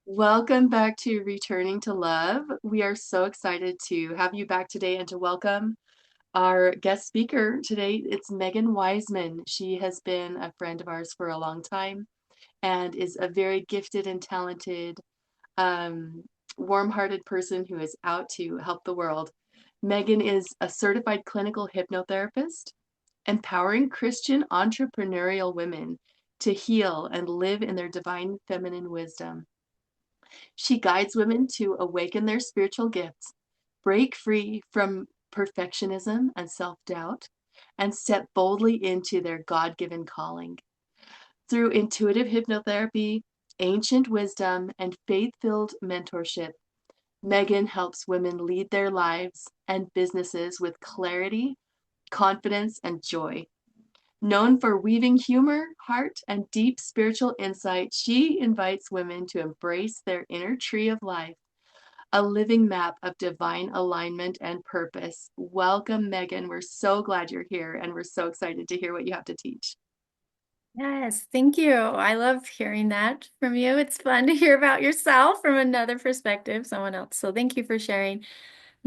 Welcome back to Returning to Love. We are so excited to have you back today and to welcome our guest speaker today. It's Megan Wiseman. She has been a friend of ours for a long time and is a very gifted and talented, um, warm-hearted person who is out to help the world. Megan is a certified clinical hypnotherapist, empowering Christian entrepreneurial women to heal and live in their divine feminine wisdom. She guides women to awaken their spiritual gifts, break free from perfectionism and self doubt, and step boldly into their God given calling. Through intuitive hypnotherapy, ancient wisdom, and faith filled mentorship, Megan helps women lead their lives and businesses with clarity, confidence, and joy. Known for weaving humor, heart, and deep spiritual insight, she invites women to embrace their inner tree of life, a living map of divine alignment and purpose. Welcome, Megan. We're so glad you're here and we're so excited to hear what you have to teach. Yes, thank you. I love hearing that from you. It's fun to hear about yourself from another perspective, someone else. So thank you for sharing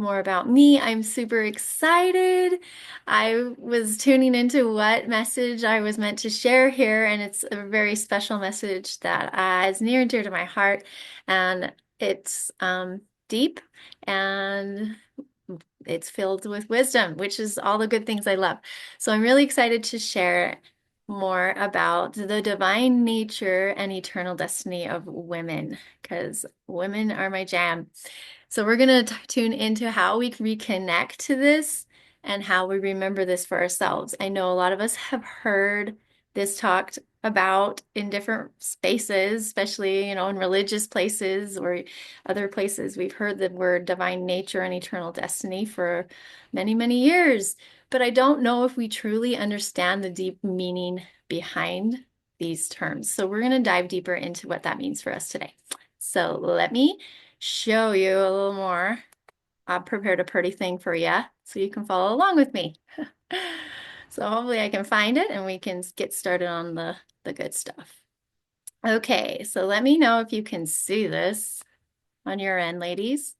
more about me. I'm super excited. I was tuning into what message I was meant to share here, and it's a very special message that is near and dear to my heart. And it's deep and it's filled with wisdom, which is all the good things I love. So I'm really excited to share more about the divine nature and eternal destiny of women, because women are my jam. So we're going to tune into how we reconnect to this and how we remember this for ourselves. I know a lot of us have heard this talked about in different spaces, especially, in religious places or other places. We've heard the word divine nature and eternal destiny for many, many years, but I don't know if we truly understand the deep meaning behind these terms. So we're going to dive deeper into what that means for us today. So let me show you a little more. I've prepared a pretty thing for you so you can follow along with me. So hopefully I can find it and we can get started on the good stuff. Okay, so let me know if you can see this on your end, ladies.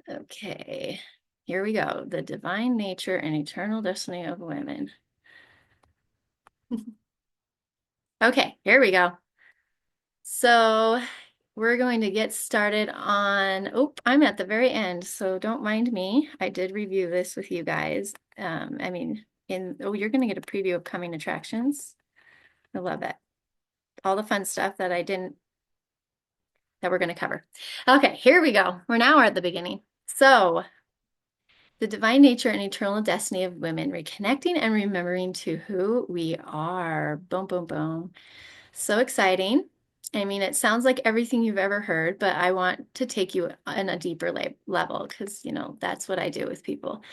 Okay, here we go. The divine nature and eternal destiny of women. Okay, here we go. So we're going to get started on, oh, I'm at the very end, so don't mind me. I did review this with you guys. You're going to get a preview of coming attractions. I love it. All the fun stuff that we're going to cover. Okay, here we go. We're now at the beginning. So, the divine nature and eternal destiny of women, reconnecting and remembering to who we are. Boom, boom, boom. So exciting. I mean, it sounds like everything you've ever heard, but I want to take you on a deeper level because, that's what I do with people.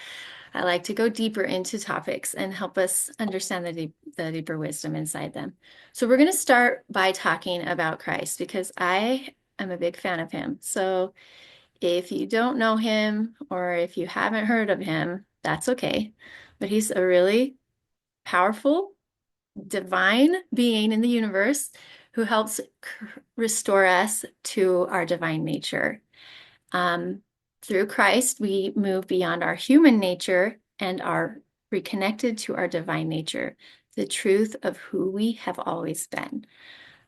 I like to go deeper into topics and help us understand the deeper wisdom inside them. So we're going to start by talking about Christ because I am a big fan of him. So if you don't know him or if you haven't heard of him, that's okay. But he's a really powerful, divine being in the universe who helps restore us to our divine nature. Um, Through Christ, we move beyond our human nature and are reconnected to our divine nature, the truth of who we have always been.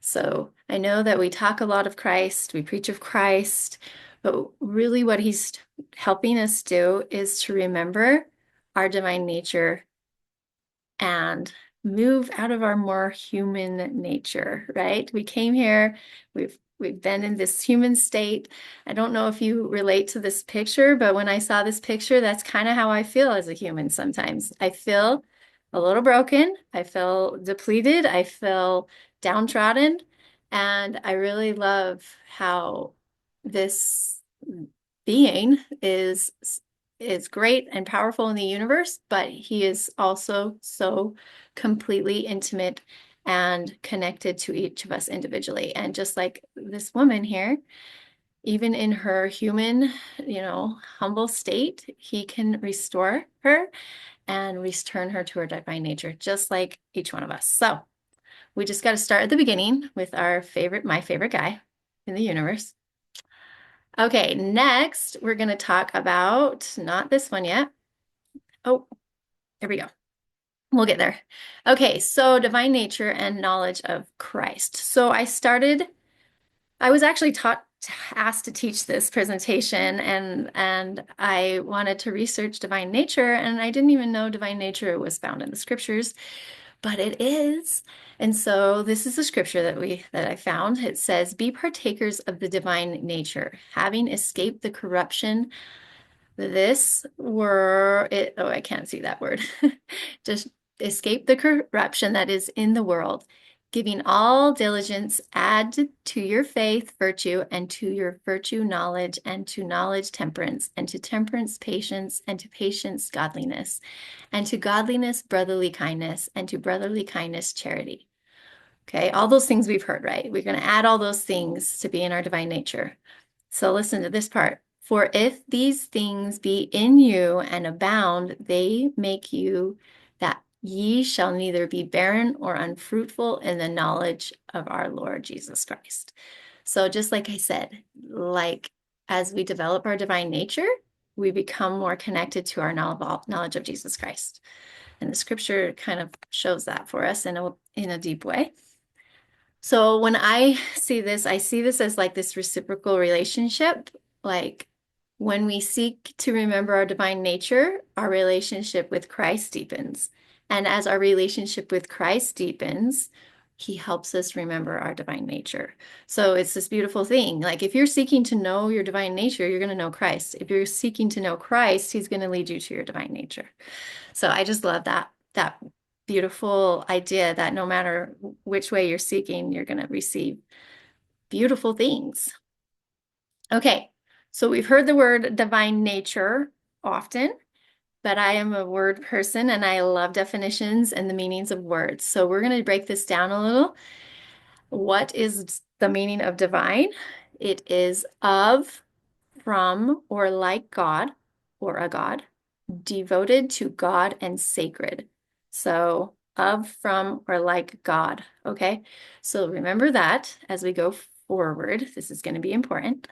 So I know that we talk a lot of Christ, we preach of Christ, but really what he's helping us do is to remember our divine nature and move out of our more human nature, right? We came here, we've been in this human state. I don't know if you relate to this picture, but when I saw this picture, that's kind of how I feel as a human sometimes. I feel a little broken, I feel depleted, I feel downtrodden, and I really love how this being is great and powerful in the universe, but he is also so completely intimate and connected to each of us individually. And just like this woman here, even in her human, humble state, he can restore her and return her to her divine nature, just like each one of us. So We just got to start at the beginning with my favorite guy in the universe. Okay, next we're going to talk about, not this one yet. Oh, there we go. We'll get there. Okay, so divine nature and knowledge of Christ. I was actually asked to teach this presentation and I wanted to research divine nature and I didn't even know divine nature was found in the scriptures, but it is. And so this is the scripture that I found. It says, "Be partakers of the divine nature, having escaped the corruption." Oh, I can't see that word. Just escape the corruption that is in the world, giving all diligence, add to your faith virtue, and to your virtue knowledge, and to knowledge temperance, and to temperance patience, and to patience godliness, and to godliness brotherly kindness, and to brotherly kindness charity. Okay, all those things we've heard, right? We're going to add all those things to be in our divine nature. So listen to this part. For if these things be in you and abound, they make you that ye shall neither be barren or unfruitful in the knowledge of our Lord Jesus Christ. So just like I said, like as we develop our divine nature, we become more connected to our knowledge of Jesus Christ. And the scripture kind of shows that for us in a deep way. So when I see this as like this reciprocal relationship. Like when we seek to remember our divine nature, our relationship with Christ deepens. And as our relationship with Christ deepens, he helps us remember our divine nature. So it's this beautiful thing. Like if you're seeking to know your divine nature, you're going to know Christ. If you're seeking to know Christ, he's going to lead you to your divine nature. So I just love that beautiful idea that no matter which way you're seeking, you're going to receive beautiful things. Okay, so we've heard the word divine nature often, but I am a word person and I love definitions and the meanings of words. So we're going to break this down a little. What is the meaning of divine? It is of, from, or like God, or a God, devoted to God and sacred. So, of, from, or like God. Okay. So, remember that as we go forward. This is going to be important.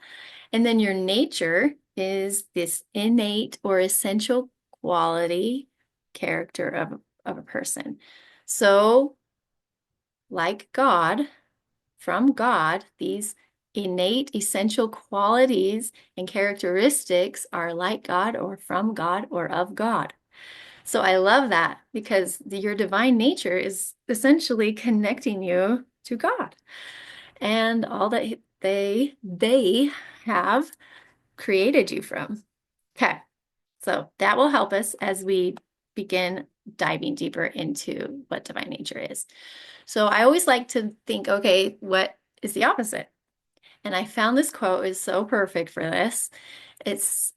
And then your nature is this innate or essential quality, character of a person. So, like God, from God, these innate essential qualities and characteristics are like God or from God or of God. So I love that because your divine nature is essentially connecting you to God and all that they have created you from. Okay. So that will help us as we begin diving deeper into what divine nature is. So I always like to think, okay, what is the opposite? And I found this quote is so perfect for this. It's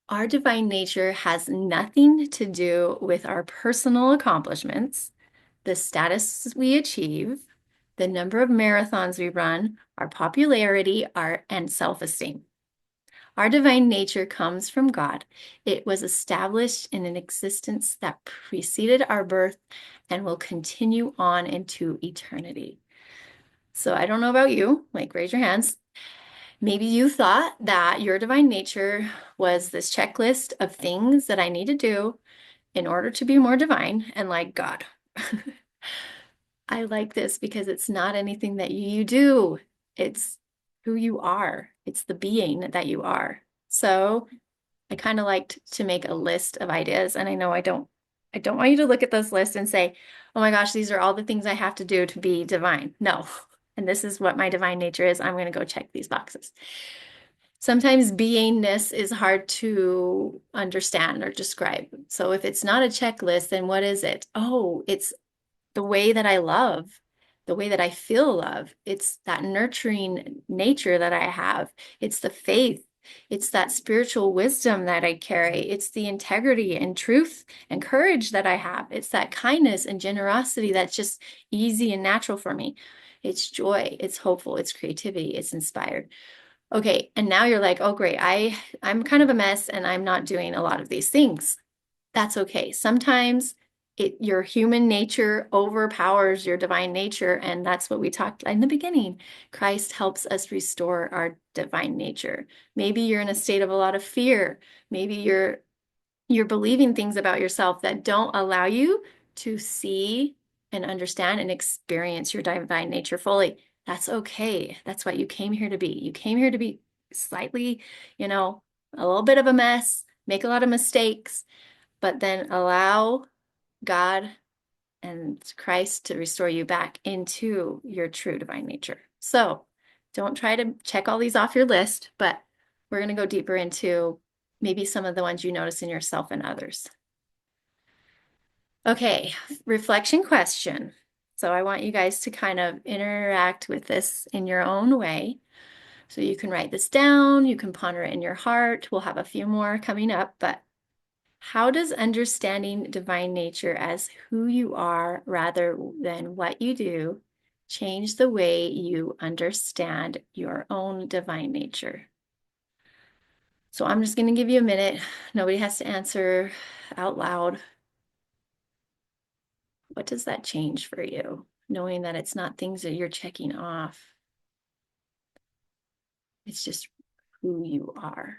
our divine nature has nothing to do with our personal accomplishments, the status we achieve, the number of marathons we run, our popularity, and self-esteem. Our divine nature comes from God. It was established in an existence that preceded our birth and will continue on into eternity. So I don't know about you, like raise your hands. Maybe you thought that your divine nature was this checklist of things that I need to do in order to be more divine and like God. I like this because it's not anything that you do. It's who you are. It's the being that you are. So I kind of liked to make a list of ideas. And I know I don't want you to look at this list and say, oh my gosh, these are all the things I have to do to be divine. No. And this is what my divine nature is. I'm going to go check these boxes. Sometimes beingness is hard to understand or describe. So if it's not a checklist, then what is it? Oh, it's the way that I love, the way that I feel love. It's that nurturing nature that I have. It's the faith. It's that spiritual wisdom that I carry. It's the integrity and truth and courage that I have. It's that kindness and generosity that's just easy and natural for me. It's joy. It's hopeful. It's creativity. It's inspired. Okay, and now you're like, oh, great. I'm kind of a mess and I'm not doing a lot of these things. That's okay. Sometimes your human nature overpowers your divine nature. And that's what we talked in the beginning. Christ helps us restore our divine nature. Maybe you're in a state of a lot of fear. Maybe you're believing things about yourself that don't allow you to see and understand and experience your divine nature fully. That's okay. That's what you came here to be. You came here to be slightly, you know, a little bit of a mess, make a lot of mistakes, but then allow God and Christ to restore you back into your true divine nature. So don't try to check all these off your list, but we're going to go deeper into maybe some of the ones you notice in yourself and others. Okay, reflection question. So I want you guys to kind of interact with this in your own way. So you can write this down, you can ponder it in your heart. We'll have a few more coming up, but how does understanding divine nature as who you are rather than what you do change the way you understand your own divine nature? So I'm just going to give you a minute. Nobody has to answer out loud. What does that change for you? Knowing that it's not things that you're checking off, it's just who you are.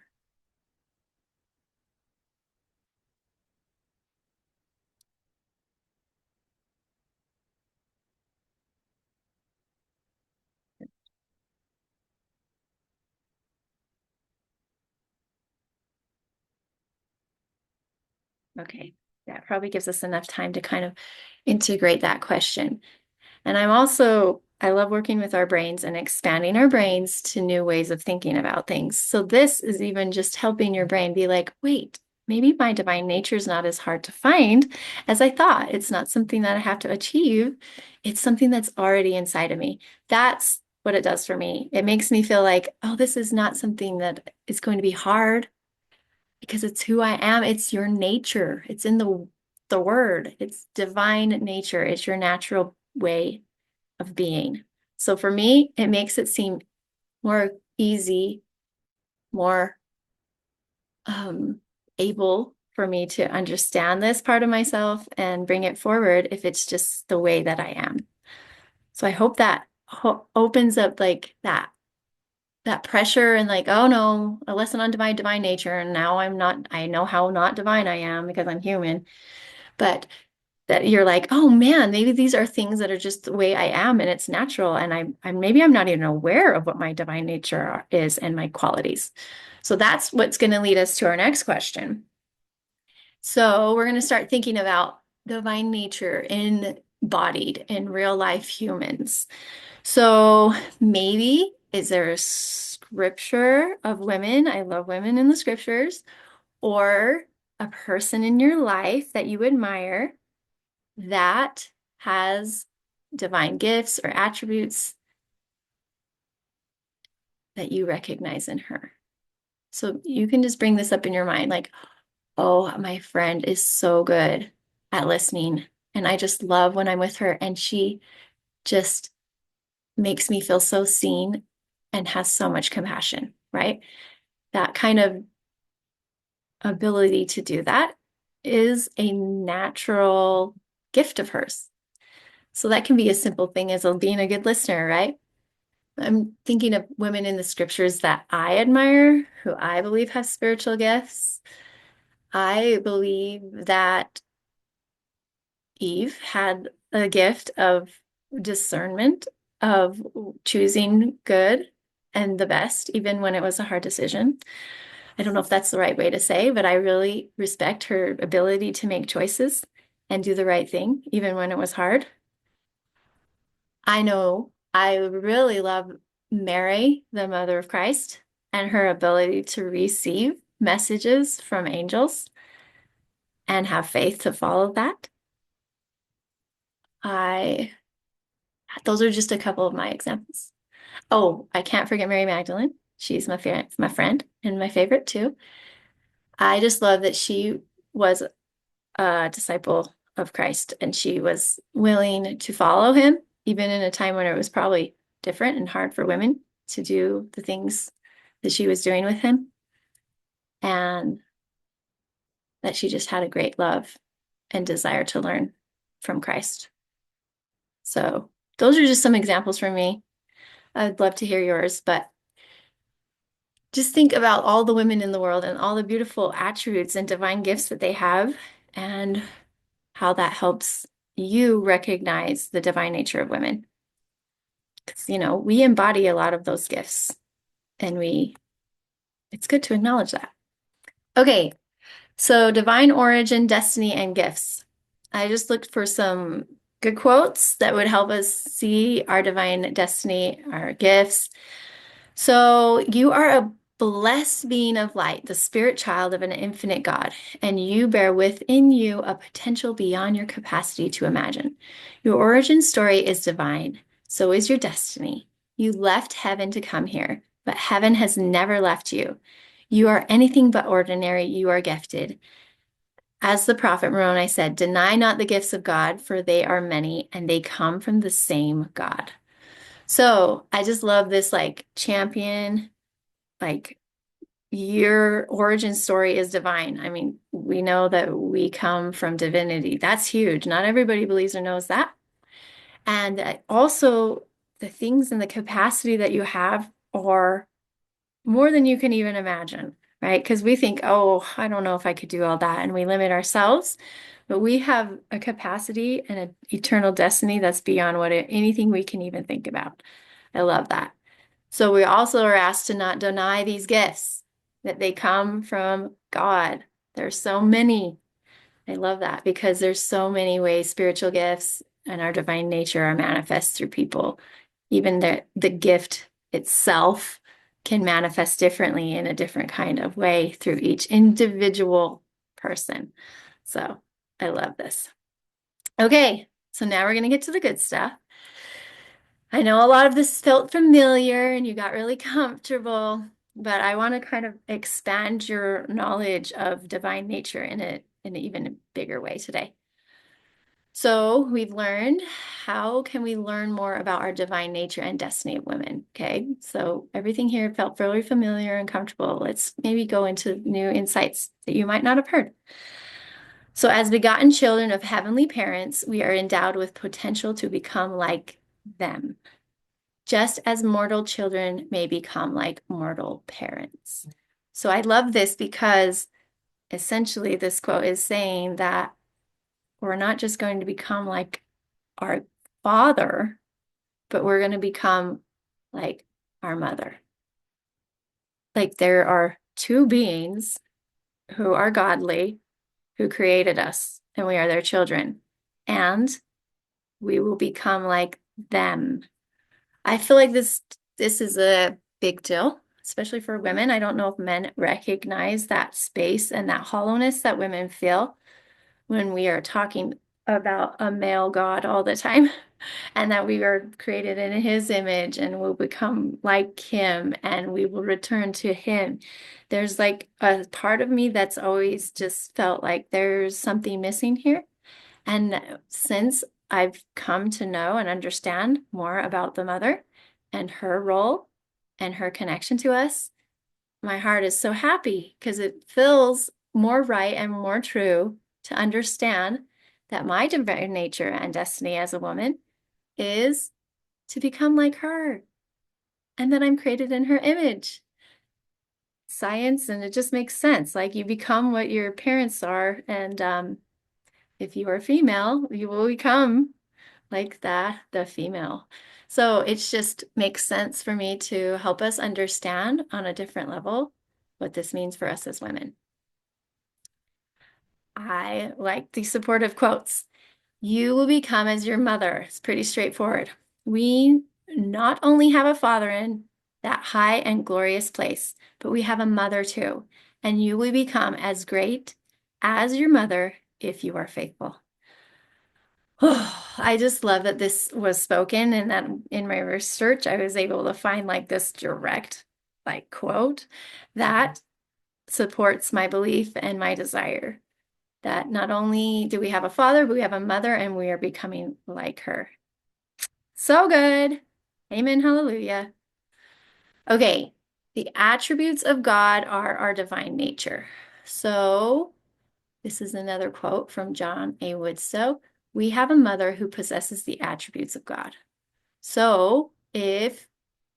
Okay, that probably gives us enough time to kind of integrate that question. And I love working with our brains and expanding our brains to new ways of thinking about things. So this is even just helping your brain be like, wait, maybe my divine nature is not as hard to find as I thought. It's not something that I have to achieve. It's something that's already inside of me. That's what it does for me. It makes me feel like, oh, this is not something that is going to be hard because it's who I am. It's your nature. It's in the word. It's divine nature. It's your natural way of being. So for me, it makes it seem more easy, more able for me to understand this part of myself and bring it forward if it's just the way that I am. So I hope that opens up like that pressure and like, oh no, a lesson on divine nature. And now I know how not divine I am because I'm human. But that you're like, oh man, maybe these are things that are just the way I am and it's natural. And maybe I'm not even aware of what my divine nature is and my qualities. So that's what's going to lead us to our next question. So we're going to start thinking about divine nature embodied in real life humans. So maybe is there a scripture of women? I love women in the scriptures, or a person in your life that you admire that has divine gifts or attributes that you recognize in her. So you can just bring this up in your mind like, oh, my friend is so good at listening. And I just love when I'm with her and she just makes me feel so seen and has so much compassion, right? That kind of ability to do that is a natural gift of hers. So that can be a simple thing as being a good listener, right? I'm thinking of women in the scriptures that I admire, who I believe have spiritual gifts. I believe that Eve had a gift of discernment, of choosing good and the best, even when it was a hard decision. I don't know if that's the right way to say, but I really respect her ability to make choices and do the right thing, even when it was hard. I know I really love Mary, the mother of Christ, and her ability to receive messages from angels and have faith to follow that. I Those are just a couple of my examples. Oh, I can't forget Mary Magdalene. She's my friend and my favorite too. I just love that she was a disciple of Christ and she was willing to follow him, even in a time when it was probably different and hard for women to do the things that she was doing with him. And that she just had a great love and desire to learn from Christ. So those are just some examples from me. I'd love to hear yours, but just think about all the women in the world and all the beautiful attributes and divine gifts that they have and how that helps you recognize the divine nature of women. Because, we embody a lot of those gifts and it's good to acknowledge that. Okay, so divine origin, destiny, and gifts. I just looked for some good quotes that would help us see our divine destiny, our gifts. So you are a blessed being of light, the spirit child of an infinite God, and you bear within you a potential beyond your capacity to imagine. Your origin story is divine. So is your destiny. You left heaven to come here, but heaven has never left you. You are anything but ordinary. You are gifted. As the prophet Moroni said, deny not the gifts of God, for they are many, and they come from the same God. So I just love this like champion, like your origin story is divine. I mean, we know that we come from divinity. That's huge. Not everybody believes or knows that. And also the things and the capacity that you have are more than you can even imagine, right? Because we think, oh, I don't know if I could do all that. And we limit ourselves. But we have a capacity and an eternal destiny that's beyond anything we can even think about. I love that. So we also are asked to not deny these gifts, that they come from God. There's so many. I love that because there's so many ways spiritual gifts and our divine nature are manifest through people. Even the gift itself can manifest differently in a different kind of way through each individual person. So I love this. Okay, so now we're going to get to the good stuff. I know a lot of this felt familiar and you got really comfortable, but I want to kind of expand your knowledge of divine nature in an even bigger way today. So we've learned how can we learn more about our divine nature and destiny of women? Okay, so everything here felt fairly familiar and comfortable. Let's maybe go into new insights that you might not have heard. So as begotten children of heavenly parents, we are endowed with potential to become like them, just as mortal children may become like mortal parents. So I love this because essentially this quote is saying that we're not just going to become like our father, but we're going to become like our mother. Like there are two beings who are godly, who created us, and we are their children. And we will become like them. I feel like this is a big deal, especially for women. I don't know if men recognize that space and that hollowness that women feel when we are talking about a male God all the time, and that we are created in his image and will become like him and we will return to him. There's like a part of me that's always just felt like there's something missing here. And since I've come to know and understand more about the mother and her role and her connection to us, my heart is so happy because it feels more right and more true to understand that my divine nature and destiny as a woman is to become like her and that I'm created in her image. Science, and it just makes sense. Like you become what your parents are, and if you are female, you will become like the female. So it just makes sense for me to help us understand on a different level what this means for us as women. I like the supportive quotes. You will become as your mother. It's pretty straightforward. We not only have a father in that high and glorious place, but we have a mother too. And you will become as great as your mother if you are faithful. Oh, I just love that this was spoken and that in my research, I was able to find like this direct like quote that supports my belief and my desire that not only do we have a father, but we have a mother and we are becoming like her. So good. Amen. Hallelujah. Okay. The attributes of God are our divine nature. So This is another quote from John A. Woodstow. We have a mother who possesses the attributes of God. So if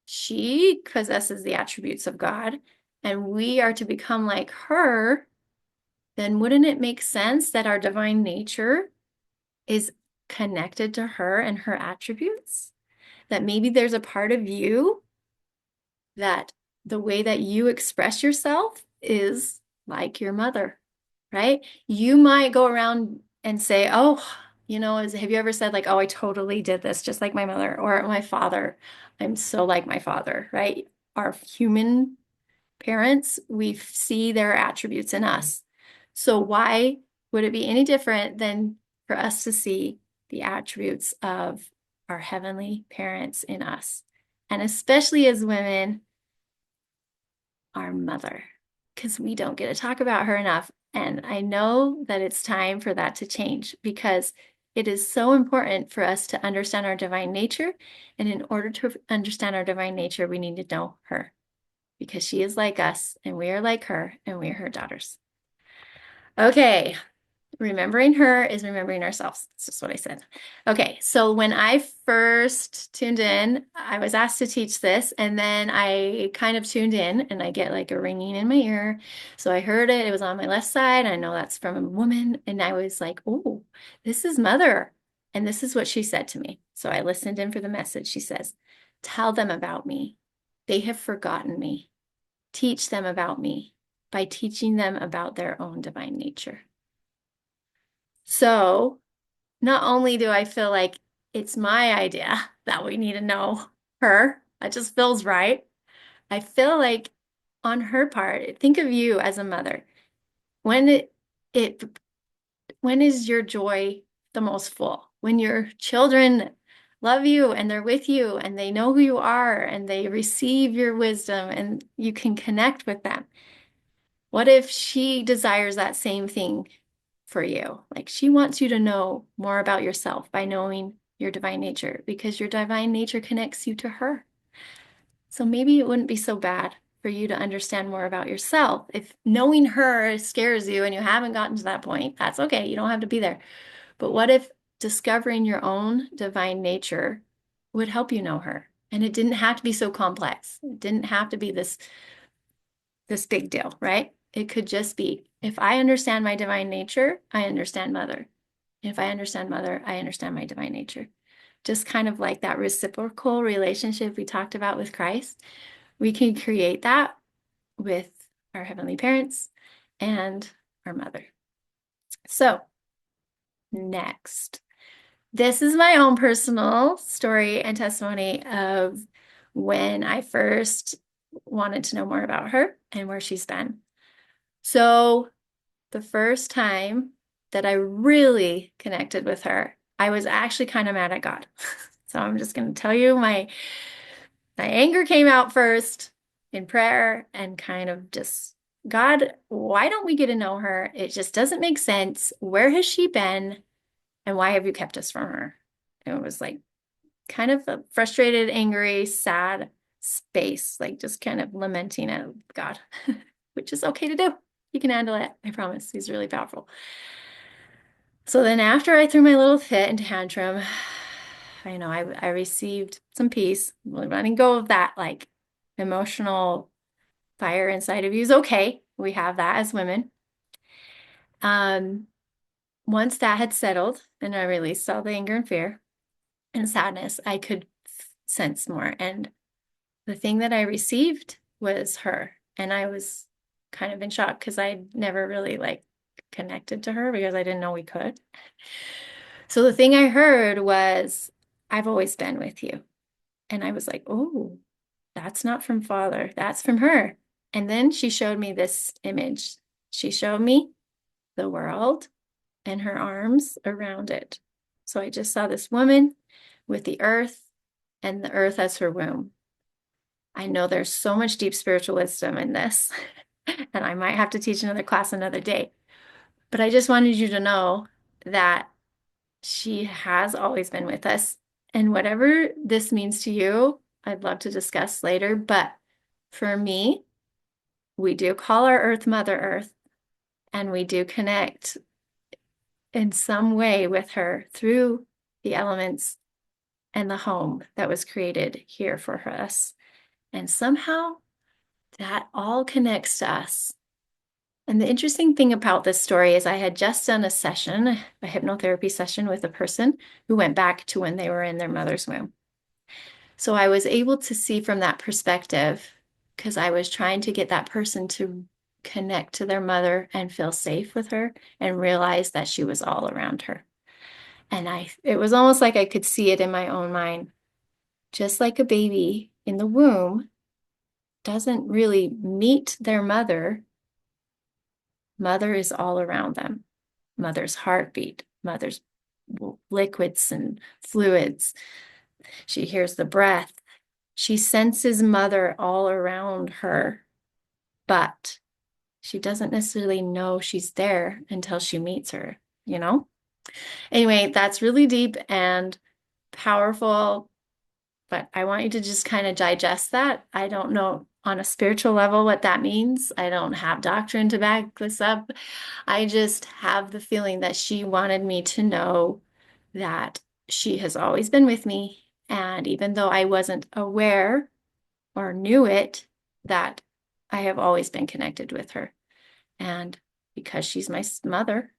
she possesses the attributes of God and we are to become like her, then wouldn't it make sense that our divine nature is connected to her and her attributes? That maybe there's a part of you that the way that you express yourself is like your mother, right? You might go around and say, oh, have you ever said like, oh, I totally did this just like my mother or my father? I'm so like my father, right? Our human parents, we see their attributes in us. So why would it be any different than for us to see the attributes of our heavenly parents in us? And especially as women, our mother, because we don't get to talk about her enough. And I know that it's time for that to change because it is so important for us to understand our divine nature. And in order to understand our divine nature, we need to know her because she is like us and we are like her and we are her daughters. Okay, remembering her is remembering ourselves. That's just what I said. Okay, so when I first tuned in, I was asked to teach this, and then I kind of tuned in and I get like a ringing in my ear. So I heard it, it was on my left side. I know that's from a woman, and I was like, oh, this is Mother. And this is what she said to me. So I listened in for the message. She says, tell them about me. They have forgotten me. Teach them about me by teaching them about their own divine nature. So not only do I feel like it's my idea that we need to know her, that just feels right. I feel like on her part, think of you as a mother. When it when is your joy the most full? When your children love you and they're with you and they know who you are and they receive your wisdom and you can connect with them. What if she desires that same thing for you? Like she wants you to know more about yourself by knowing your divine nature because your divine nature connects you to her. So maybe it wouldn't be so bad for you to understand more about yourself. If knowing her scares you and you haven't gotten to that point, that's okay. You don't have to be there. But what if discovering your own divine nature would help you know her? And it didn't have to be so complex. It didn't have to be this big deal, right? It could just be if I understand my divine nature, I understand Mother. If I understand Mother, I understand my divine nature. Just kind of like that reciprocal relationship we talked about with Christ. We can create that with our heavenly parents and our mother. So, next, this is my own personal story and testimony of when I first wanted to know more about her and where she's been. So, the first time that I really connected with her, I was actually kind of mad at God. So I'm just going to tell you my anger came out first in prayer and kind of just, God, why don't we get to know her? It just doesn't make sense. Where has she been? And why have you kept us from her? And it was like kind of a frustrated, angry, sad space, like just kind of lamenting at God, which is okay to do. You can handle it. I promise. He's really powerful. So then after I threw my little fit and tantrum, I received some peace. Letting go of that like emotional fire inside of you is okay. We have that as women. Um, Once that had settled and I released all the anger and fear and sadness, I could sense more. And the thing that I received was her. And I was kind of in shock because I never really like connected to her because I didn't know we could. So the thing I heard was, I've always been with you. And I was like, oh, that's not from Father, that's from her. And then she showed me this image. She showed me the world and her arms around it. So I just saw this woman with the earth and the earth as her womb. I know there's so much deep spiritual wisdom in this, and I might have to teach another class another day. But I just wanted you to know that she has always been with us. And whatever this means to you, I'd love to discuss later. But for me, we do call our Earth Mother Earth. And we do connect in some way with her through the elements and the home that was created here for us. And somehow that all connects to us. And the interesting thing about this story is I had just done a session, a hypnotherapy session with a person who went back to when they were in their mother's womb. So I was able to see from that perspective because I was trying to get that person to connect to their mother and feel safe with her and realize that she was all around her. And it was almost like I could see it in my own mind. Just like a baby in the womb doesn't really meet their mother, mother is all around them. Mother's heartbeat, mother's liquids and fluids. She hears the breath. She senses mother all around her, but she doesn't necessarily know she's there until she meets her, you know? Anyway, that's really deep and powerful, but I want you to just kind of digest that. I don't know on a spiritual level what that means. I don't have doctrine to back this up. I just have the feeling that she wanted me to know that she has always been with me. And even though I wasn't aware or knew it, that I have always been connected with her. And because she's my mother,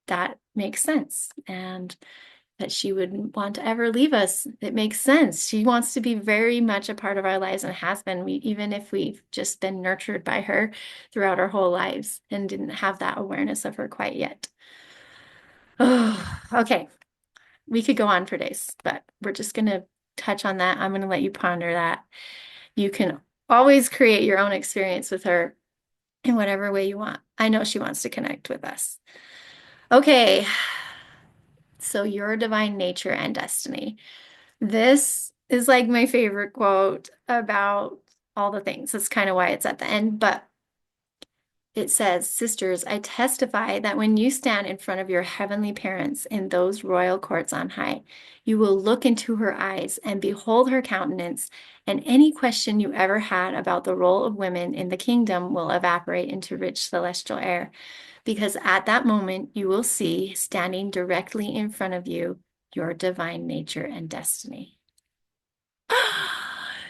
that makes sense. And that she wouldn't want to ever leave us. It makes sense. She wants to be very much a part of our lives and has been, even if we've just been nurtured by her throughout our whole lives and didn't have that awareness of her quite yet. Oh, okay. We could go on for days, but we're just going to touch on that. I'm going to let you ponder that. You can always create your own experience with her in whatever way you want. I know she wants to connect with us. Okay. So, your divine nature and destiny. This is like my favorite quote about all the things. That's kind of why it's at the end. But it says, Sisters, I testify that when you stand in front of your heavenly parents in those royal courts on high, you will look into her eyes and behold her countenance, and any question you ever had about the role of women in the kingdom will evaporate into rich celestial air. Because at that moment, you will see, standing directly in front of you, your divine nature and destiny.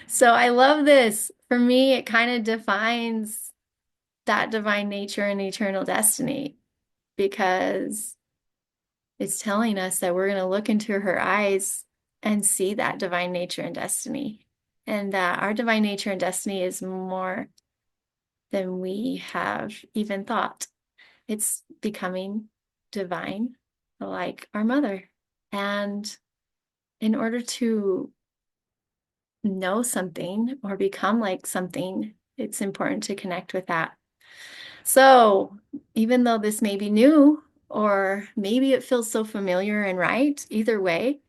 So I love this. For me, it kind of defines that divine nature and eternal destiny because it's telling us that we're going to look into her eyes and see that divine nature and destiny. And that our divine nature and destiny is more than we have even thought. It's becoming divine, like our mother. And in order to know something or become like something, it's important to connect with that. So, even though this may be new, or maybe it feels so familiar and right, either way,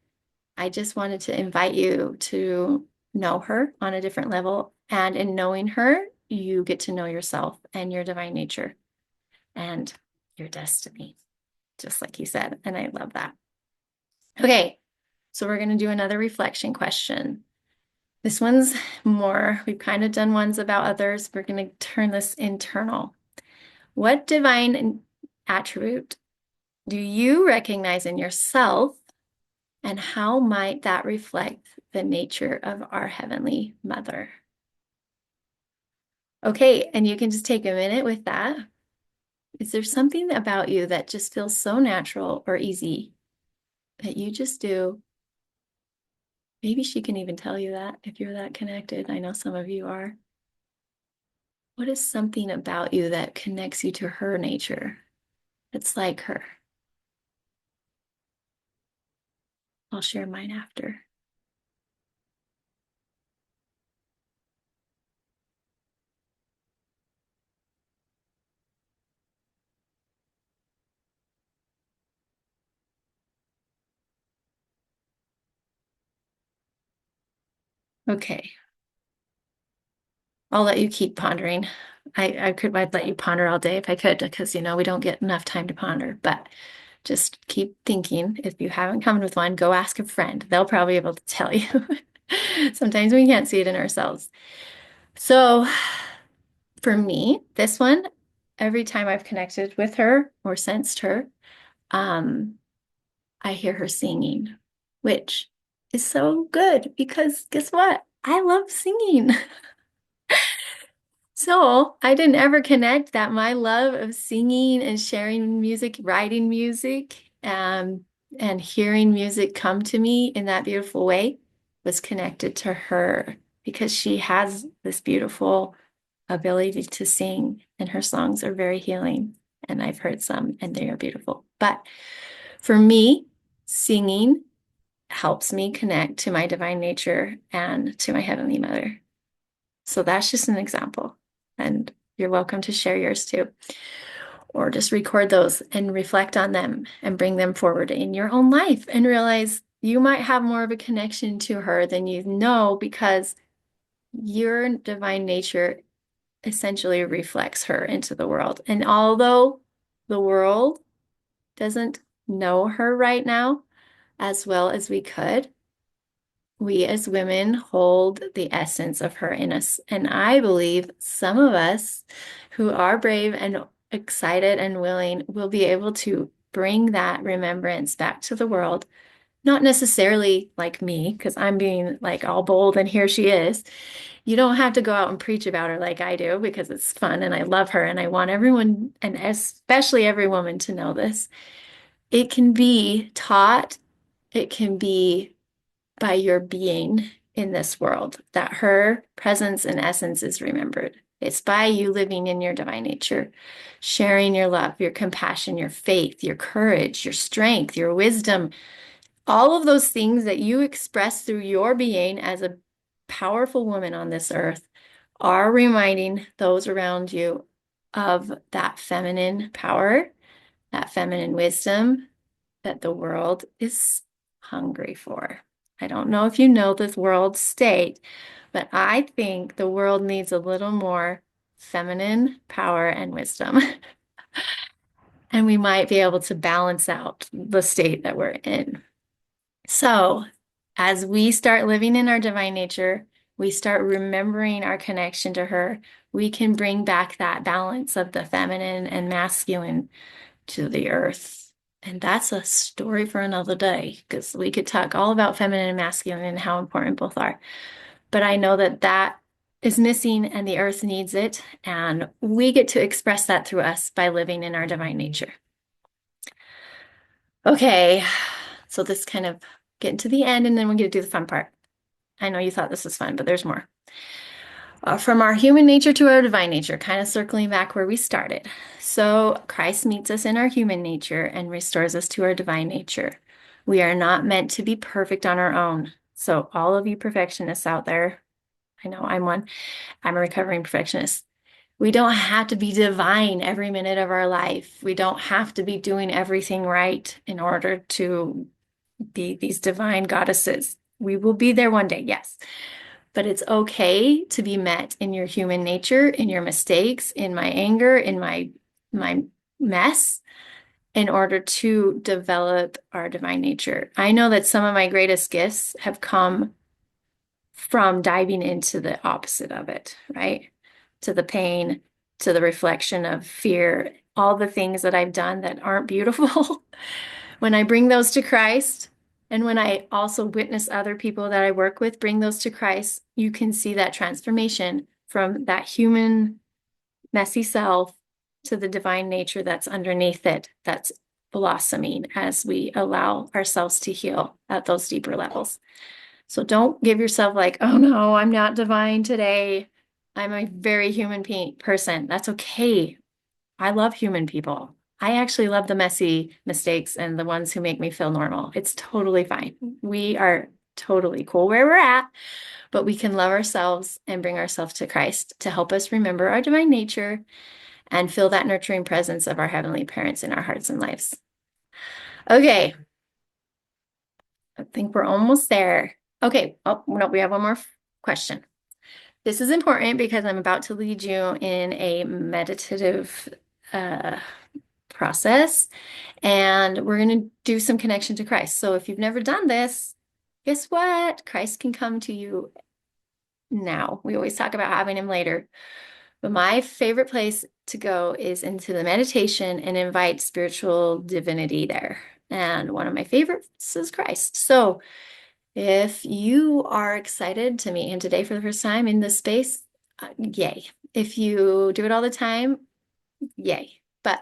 I just wanted to invite you to know her on a different level. And in knowing her, you get to know yourself and your divine nature and your destiny, just like you said. And I love that. Okay, so we're going to do another reflection question. This one's more, we've kind of done ones about others. We're going to turn this internal. What divine attribute do you recognize in yourself, and how might that reflect the nature of our Heavenly Mother? Okay, and you can just take a minute with that. Is there something about you that just feels so natural or easy that you just do? Maybe she can even tell you that if you're that connected. I know some of you are. What is something about you that connects you to her nature? It's like her. I'll share mine after. Okay, I'll let you keep pondering. I'd let you ponder all day if I could, because we don't get enough time to ponder. But just keep thinking. If you haven't come with one, go ask a friend. They'll probably be able to tell you. Sometimes we can't see it in ourselves. So for me, this one, every time I've connected with her or sensed her, um, I hear her singing, which is so good because guess what? I love singing. So I didn't ever connect that my love of singing and sharing music, writing music, and hearing music come to me in that beautiful way was connected to her because she has this beautiful ability to sing, and her songs are very healing. And I've heard some, and they are beautiful. But for me, singing helps me connect to my divine nature and to my Heavenly Mother. So that's just an example. And you're welcome to share yours too, or just record those and reflect on them and bring them forward in your own life and realize you might have more of a connection to her than you know because your divine nature essentially reflects her into the world. And although the world doesn't know her right now as well as we could, we as women hold the essence of her in us. And I believe some of us who are brave and excited and willing will be able to bring that remembrance back to the world. Not necessarily like me, because I'm being like all bold and here she is. You don't have to go out and preach about her like I do because it's fun and I love her and I want everyone, and especially every woman, to know this. It can be taught, it can be by your being in this world, that her presence and essence is remembered. It's by you living in your divine nature, sharing your love, your compassion, your faith, your courage, your strength, your wisdom, all of those things that you express through your being as a powerful woman on this earth are reminding those around you of that feminine power, that feminine wisdom, that the world is hungry for. I don't know if you know this world state, but I think the world needs a little more feminine power and wisdom. And we might be able to balance out the state that we're in. So, as we start living in our divine nature, we start remembering our connection to her, we can bring back that balance of the feminine and masculine to the earth. And that's a story for another day because we could talk all about feminine and masculine and how important both are. But I know that that is missing and the earth needs it. And we get to express that through us by living in our divine nature. Okay, so this kind of getting to the end and then we're going to do the fun part. I know you thought this was fun, but there's more. From our human nature to our divine nature, kind of circling back where we started. So Christ meets us in our human nature and restores us to our divine nature. We are not meant to be perfect on our own. So all of you perfectionists out there, I know I'm one. I'm a recovering perfectionist. We don't have to be divine every minute of our life. We don't have to be doing everything right in order to be these divine goddesses. We will be there one day, yes. But it's okay to be met in your human nature, in your mistakes, in my anger, in my mess, in order to develop our divine nature. I know that some of my greatest gifts have come from diving into the opposite of it, right? To the pain, to the reflection of fear, all the things that I've done that aren't beautiful. When I bring those to Christ, and when I also witness other people that I work with bring those to Christ, you can see that transformation from that human, messy self to the divine nature that's underneath it, that's blossoming as we allow ourselves to heal at those deeper levels. So don't give yourself like, oh no, I'm not divine today. I'm a very human person. That's okay. I love human people. I actually love the messy mistakes and the ones who make me feel normal. It's totally fine. We are totally cool where we're at, but we can love ourselves and bring ourselves to Christ to help us remember our divine nature and feel that nurturing presence of our heavenly parents in our hearts and lives. Okay, I think we're almost there. Okay, oh no, we have one more question. This is important because I'm about to lead you in a meditative uh, process, and we're going to do some connection to Christ. So if you've never done this, guess what? Christ can come to you now. We always talk about having him later, But my favorite place to go is into the meditation and invite spiritual divinity there. And one of my favorites is Christ. So if you are excited to meet him today for the first time in this space, yay. If you do it all the time, yay. But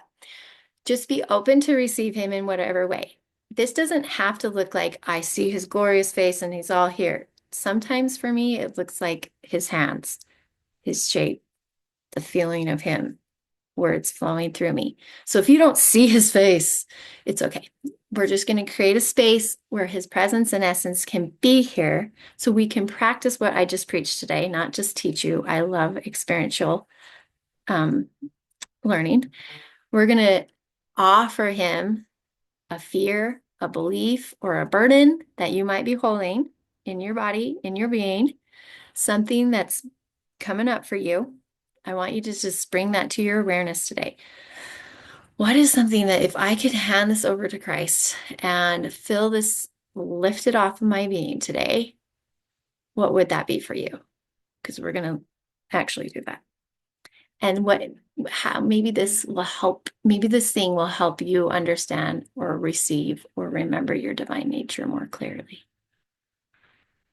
just be open to receive him in whatever way. This doesn't have to look like I see his glorious face and he's all here. Sometimes for me, it looks like his hands, his shape, the feeling of him, words flowing through me. So if you don't see his face, it's okay. We're just going to create a space where his presence and essence can be here so we can practice what I just preached today, not just teach you. I love experiential um, learning. We're going to offer him a fear, a belief, or a burden that you might be holding in your body, in your being, something that's coming up for you. I want you to just bring that to your awareness today. What is something that if I could hand this over to Christ and feel this lifted off of my being today, what would that be for you? Because we're going to actually do that. And how maybe this will help, maybe this thing will help you understand or receive or remember your divine nature more clearly.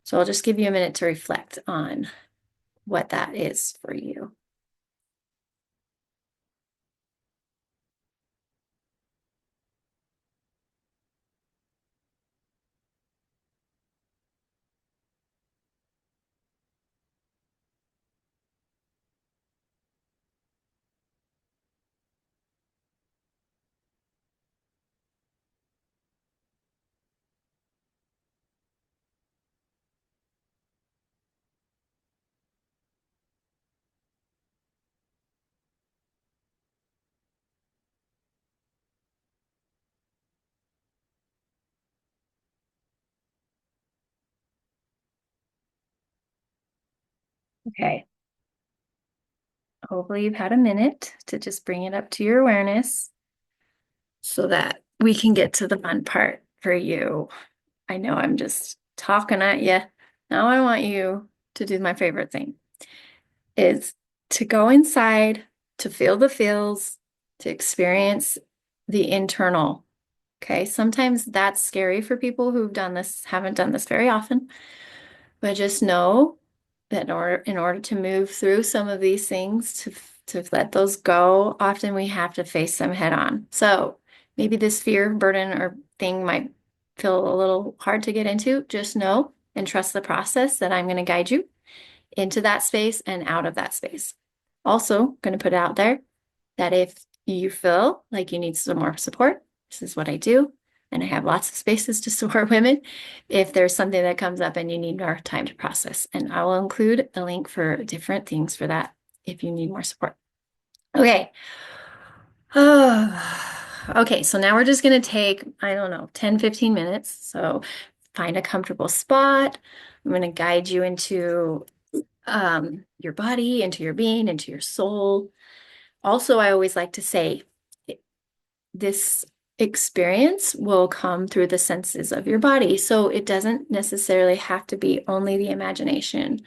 So I'll just give you a minute to reflect on what that is for you. Okay. Hopefully you've had a minute to just bring it up to your awareness so that we can get to the fun part for you. I know I'm just talking at you. Now I want you to do my favorite thing is to go inside, to feel the feels, to experience the internal. Okay. Sometimes that's scary for people who've done this, haven't done this very often, but just know that in order to move through some of these things, to let those go, often we have to face them head on. So maybe this fear, burden, or thing might feel a little hard to get into. Just know and trust the process that I'm going to guide you into that space and out of that space. Also, going to put it out there that if you feel like you need some more support, this is what I do. And I have lots of spaces to support women if there's something that comes up and you need more time to process. And I will include a link for different things for that if you need more support. Okay. Okay, so now we're just going to take, I don't know, 10, 15 minutes. So find a comfortable spot. I'm going to guide you into your body, into your being, into your soul. Also, I always like to say this experience will come through the senses of your body. So it doesn't necessarily have to be only the imagination.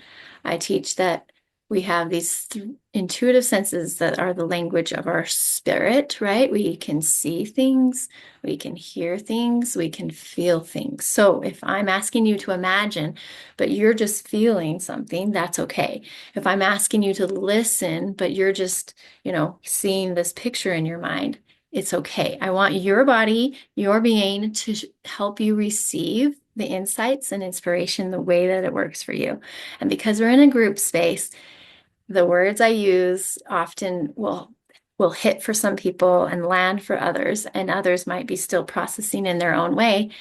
I teach that we have these intuitive senses that are the language of our spirit, right? We can see things, we can hear things, we can feel things. So if I'm asking you to imagine, but you're just feeling something, that's okay. If I'm asking you to listen, but you're just, seeing this picture in your mind, it's okay. I want your body, your being to help you receive the insights and inspiration the way that it works for you. And because we're in a group space, the words I use often will hit for some people and land for others, and others might be still processing in their own way.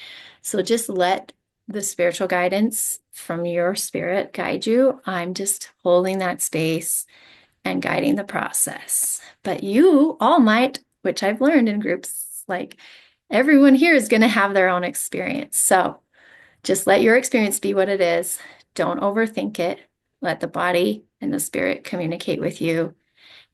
So just let the spiritual guidance from your spirit guide you. I'm just holding that space and guiding the process. But you all might, which I've learned in groups, like everyone here is going to have their own experience. So just let your experience be what it is. Don't overthink it. Let the body and the spirit communicate with you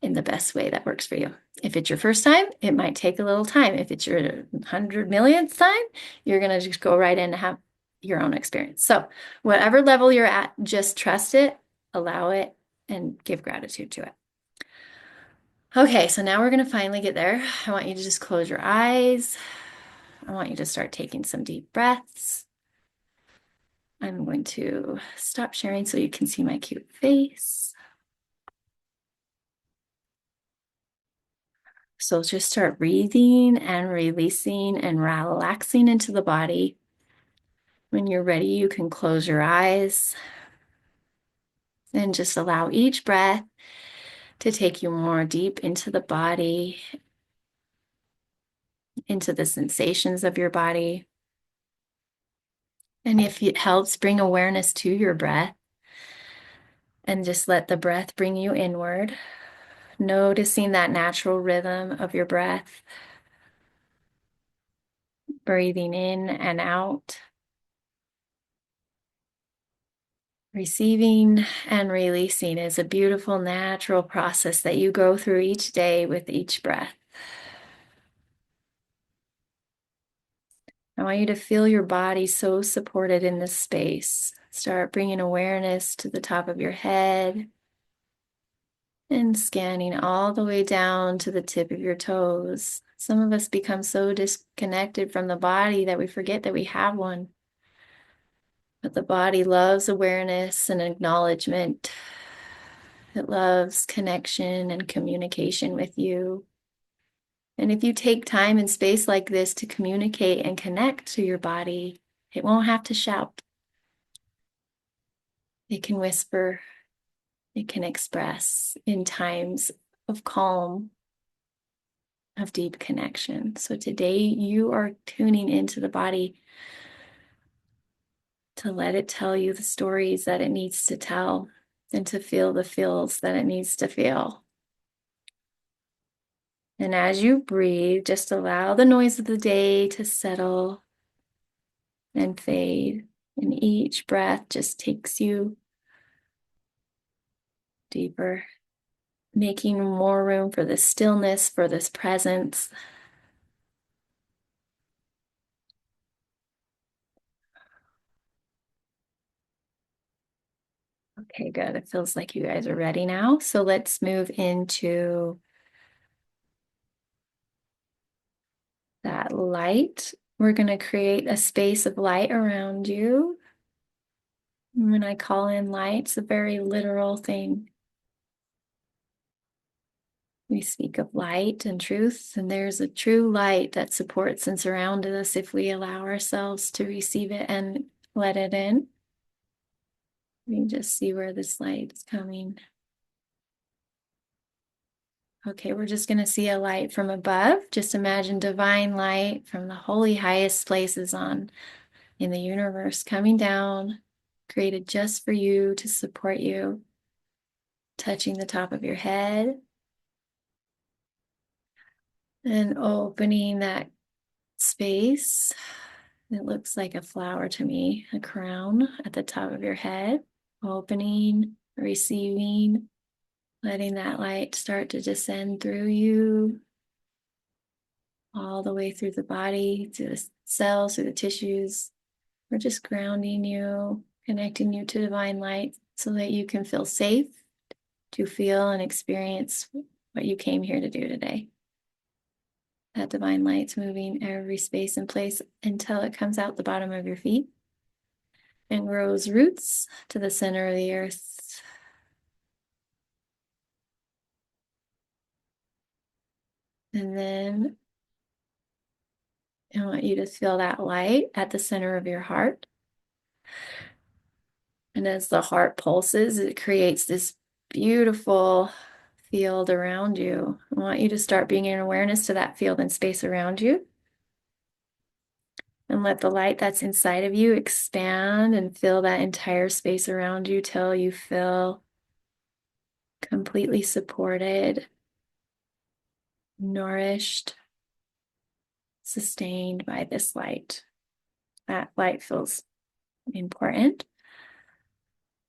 in the best way that works for you. If it's your first time, it might take a little time. If it's your 100 millionth time, you're going to just go right in and have your own experience. So whatever level you're at, just trust it, allow it, and give gratitude to it. Okay, so now we're going to finally get there. I want you to just close your eyes. I want you to start taking some deep breaths. I'm going to stop sharing so you can see my cute face. So just start breathing and releasing and relaxing into the body. When you're ready, you can close your eyes and just allow each breath to take you more deep into the body, into the sensations of your body. And if it helps, bring awareness to your breath and just let the breath bring you inward, noticing that natural rhythm of your breath, breathing in and out, receiving and releasing is a beautiful natural process that you go through each day with each breath. I want you to feel your body so supported in this space. Start bringing awareness to the top of your head and scanning all the way down to the tip of your toes. Some of us become so disconnected from the body that we forget that we have one. But the body loves awareness and acknowledgement. It loves connection and communication with you. And if you take time and space like this to communicate and connect to your body, it won't have to shout. It can whisper, it can express in times of calm, of deep connection. So today you are tuning into the body to let it tell you the stories that it needs to tell and to feel the feels that it needs to feel. And as you breathe, just allow the noise of the day to settle and fade. And each breath just takes you deeper, making more room for this stillness, for this presence. Okay, good. It feels like you guys are ready now. So let's move into that light. We're going to create a space of light around you. When I call in light, it's a very literal thing. We speak of light and truth, and there's a true light that supports and surrounds us if we allow ourselves to receive it and let it in. You just see where this light is coming. Okay, we're just going to see a light from above. Just imagine divine light from the holy highest places on in the universe coming down, created just for you to support you, touching the top of your head and opening that space. It looks like a flower to me, a crown at the top of your head, opening, receiving, letting that light start to descend through you, all the way through the body, through the cells, through the tissues. We're just grounding you, connecting you to divine light so that you can feel safe to feel and experience what you came here to do today. That divine light's moving every space and place until it comes out the bottom of your feet and grows roots to the center of the earth. And then I want you to feel that light at the center of your heart. And as the heart pulses, it creates this beautiful field around you. I want you to start being in awareness to that field and space around you. And let the light that's inside of you expand and fill that entire space around you till you feel completely supported, nourished, sustained by this light. That light feels important.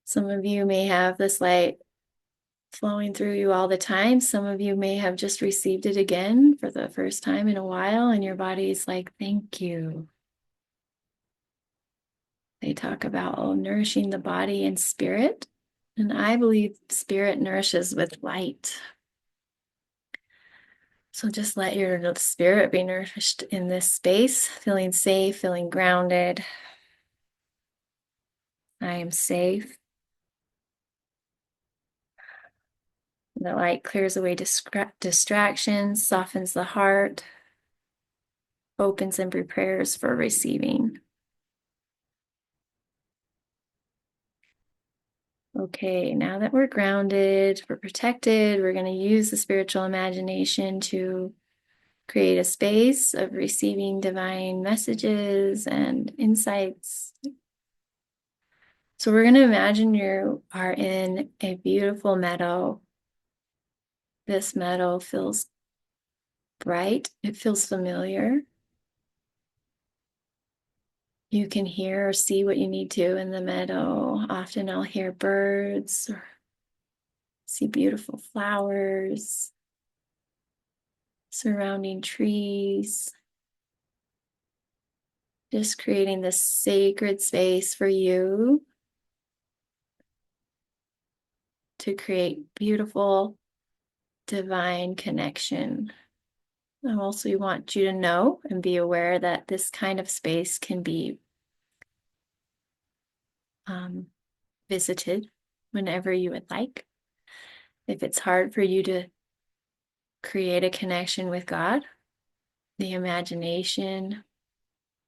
Some of you may have this light flowing through you all the time. Some of you may have just received it again for the first time in a while, and your body's like, thank you. They talk about nourishing the body and spirit. And I believe spirit nourishes with light. So just let your spirit be nourished in this space, feeling safe, feeling grounded. I am safe. The light clears away distractions, softens the heart, opens and prepares for receiving. Okay, now that we're grounded, we're protected, we're going to use the spiritual imagination to create a space of receiving divine messages and insights. So we're going to imagine you are in a beautiful meadow. This meadow feels bright, it feels familiar. You can hear or see what you need to in the meadow. Often I'll hear birds or see beautiful flowers, surrounding trees, just creating this sacred space for you to create beautiful divine connection. I also want you to know and be aware that this kind of space can be um, visited whenever you would like. If it's hard for you to create a connection with God, the imagination,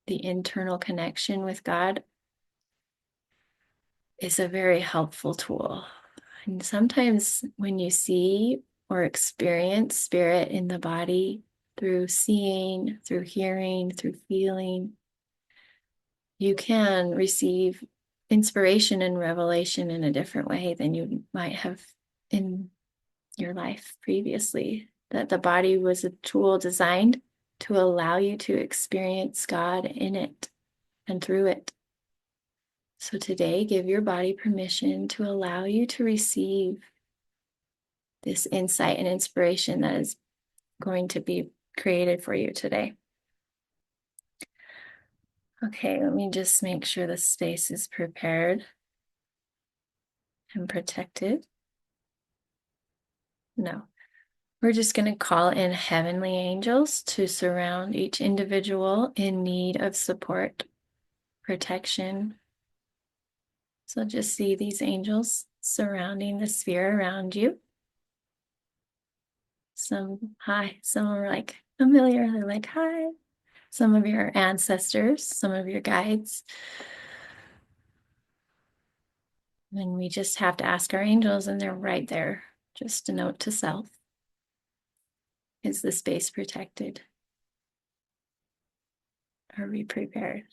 the internal connection with God is a very helpful tool. And sometimes when you see or experience spirit in the body through seeing, through hearing, through feeling, you can receive inspiration and revelation in a different way than you might have in your life previously. That the body was a tool designed to allow you to experience God in it and through it. So today, give your body permission to allow you to receive this insight and inspiration that is going to be created for you today. Okay, let me just make sure the space is prepared and protected. No, we're just going to call in heavenly angels to surround each individual in need of support, protection. So just see these angels surrounding the sphere around you. Some hi, some are like familiar, they're like hi. Some of your ancestors, some of your guides. And we just have to ask our angels, and they're right there. Just a note to self. Is the space protected? Are we prepared?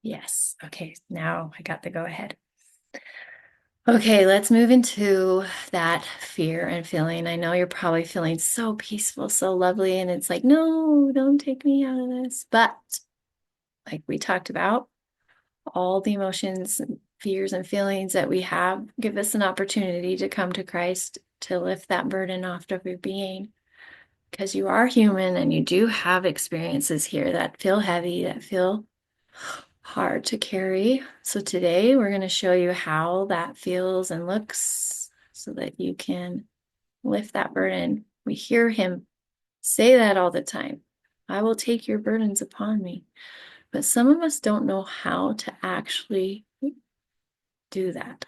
Yes. Okay, now I got the go ahead. Okay, let's move into that fear and feeling. I know you're probably feeling so peaceful, so lovely, and it's like, no, don't take me out of this. But like we talked about, all the emotions, and fears, and feelings that we have give us an opportunity to come to Christ to lift that burden off of your being. Because you are human and you do have experiences here that feel heavy, that feel hard to carry. So today we're going to show you how that feels and looks so that you can lift that burden. We hear him say that all the time. I will take your burdens upon me. But some of us don't know how to actually do that.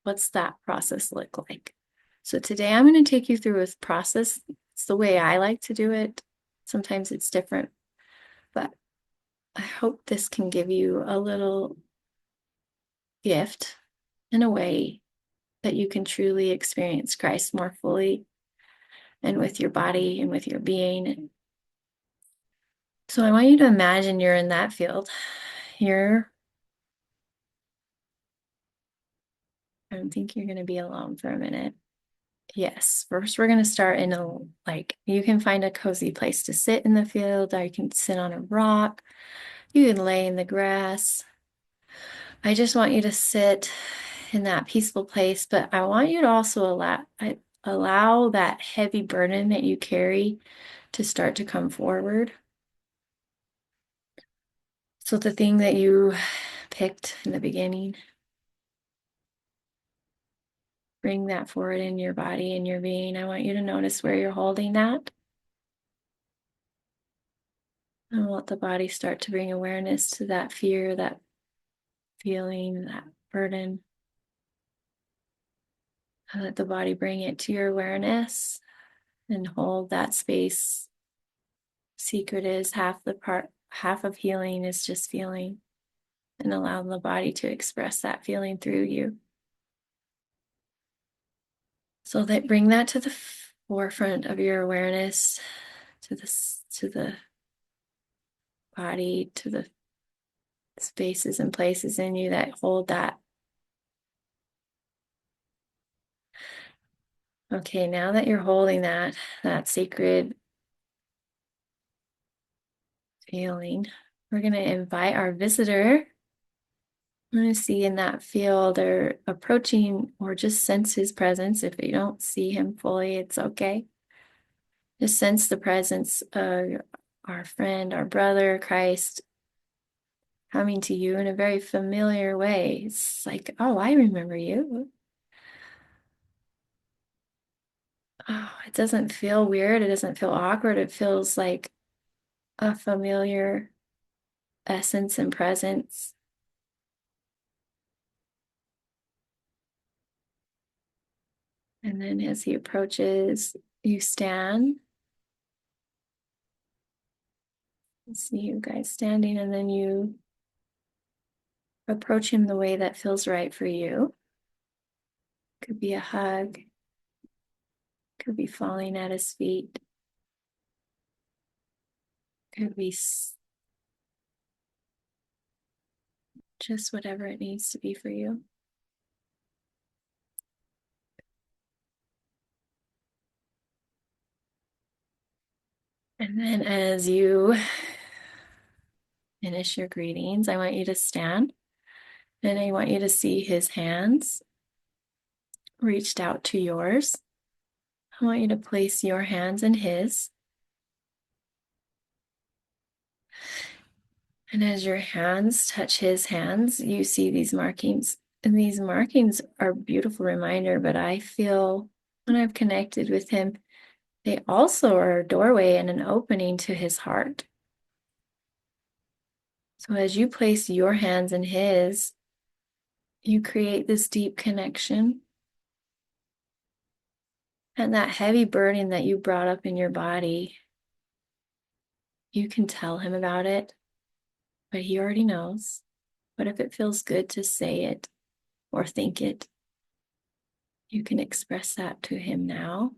What's that process look like? So today I'm going to take you through a process. It's the way I like to do it. Sometimes it's different, but I hope this can give you a little gift in a way that you can truly experience Christ more fully and with your body and with your being. So I want you to imagine you're in that field. You're, I don't think you're going to be alone for a minute. Yes, first we're going to start in a, like, you can find a cozy place to sit in the field, or you can sit on a rock. You can lay in the grass. I just want you to sit in that peaceful place, but I want you to also allow that heavy burden that you carry to start to come forward. So the thing that you picked in the beginning, bring that forward in your body and your being. I want you to notice where you're holding that. And let the body start to bring awareness to that fear, that feeling, that burden. And let the body bring it to your awareness and hold that space. Secret is half of healing is just feeling, and allow the body to express that feeling through you. So that bring that to the forefront of your awareness, to the body, to the spaces and places in you that hold that. Okay, now that you're holding that sacred feeling, we're going to invite our visitor. I'm going to see in that field or approaching, or just sense his presence. If you don't see him fully, it's okay. Just sense the presence of our friend, our brother, Christ, coming to you in a very familiar way. It's like, oh, I remember you. Oh, it doesn't feel weird. It doesn't feel awkward. It feels like a familiar essence and presence. And then as he approaches, you stand. See you guys standing, and then you approach him the way that feels right for you. Could be a hug, could be falling at his feet, could be just whatever it needs to be for you. And then as you finish your greetings, I want you to stand, and I want you to see his hands reached out to yours. I want you to place your hands in his. And as your hands touch his hands, you see these markings. And these markings are a beautiful reminder, but I feel when I've connected with him, they also are a doorway and an opening to his heart. So as you place your hands in his, you create this deep connection. And that heavy burden that you brought up in your body, you can tell him about it, but he already knows. But if it feels good to say it or think it, you can express that to him now.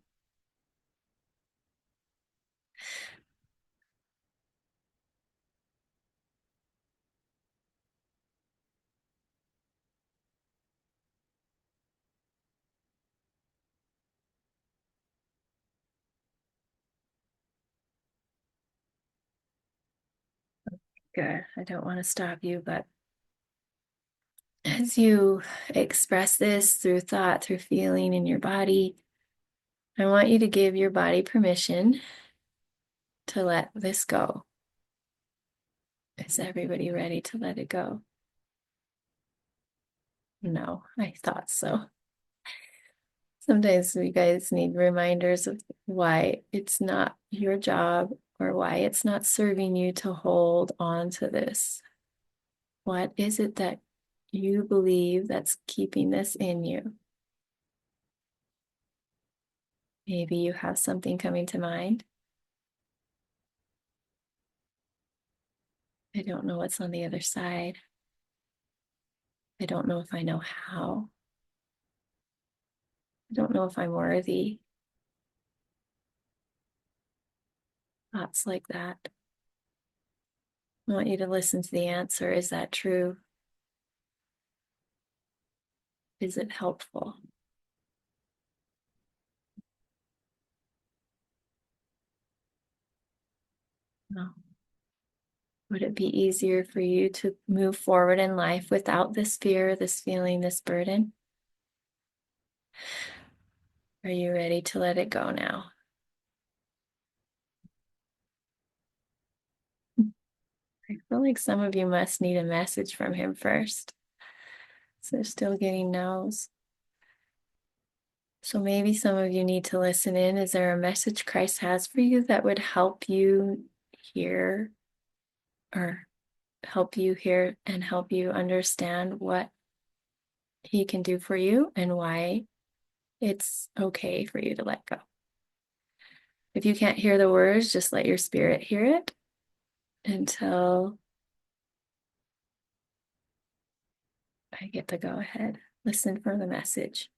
Good. I don't want to stop you, but as you express this through thought, through feeling in your body, I want you to give your body permission to let this go. Is everybody ready to let it go? No, I thought so. Sometimes you guys need reminders of why it's not your job or why it's not serving you to hold on to this. What is it that you believe that's keeping this in you? Maybe you have something coming to mind. I don't know what's on the other side. I don't know if I know how. I don't know if I'm worthy. Thoughts like that. I want you to listen to the answer. Is that true? Is it helpful? No. Would it be easier for you to move forward in life without this fear, this feeling, this burden? Are you ready to let it go now? I feel like some of you must need a message from him first. So they're still getting no's. So maybe some of you need to listen in. Is there a message Christ has for you that would help you hear or help you hear and help you understand what he can do for you and why it's okay for you to let go. If you can't hear the words, just let your spirit hear it until I get to go ahead. Listen for the message.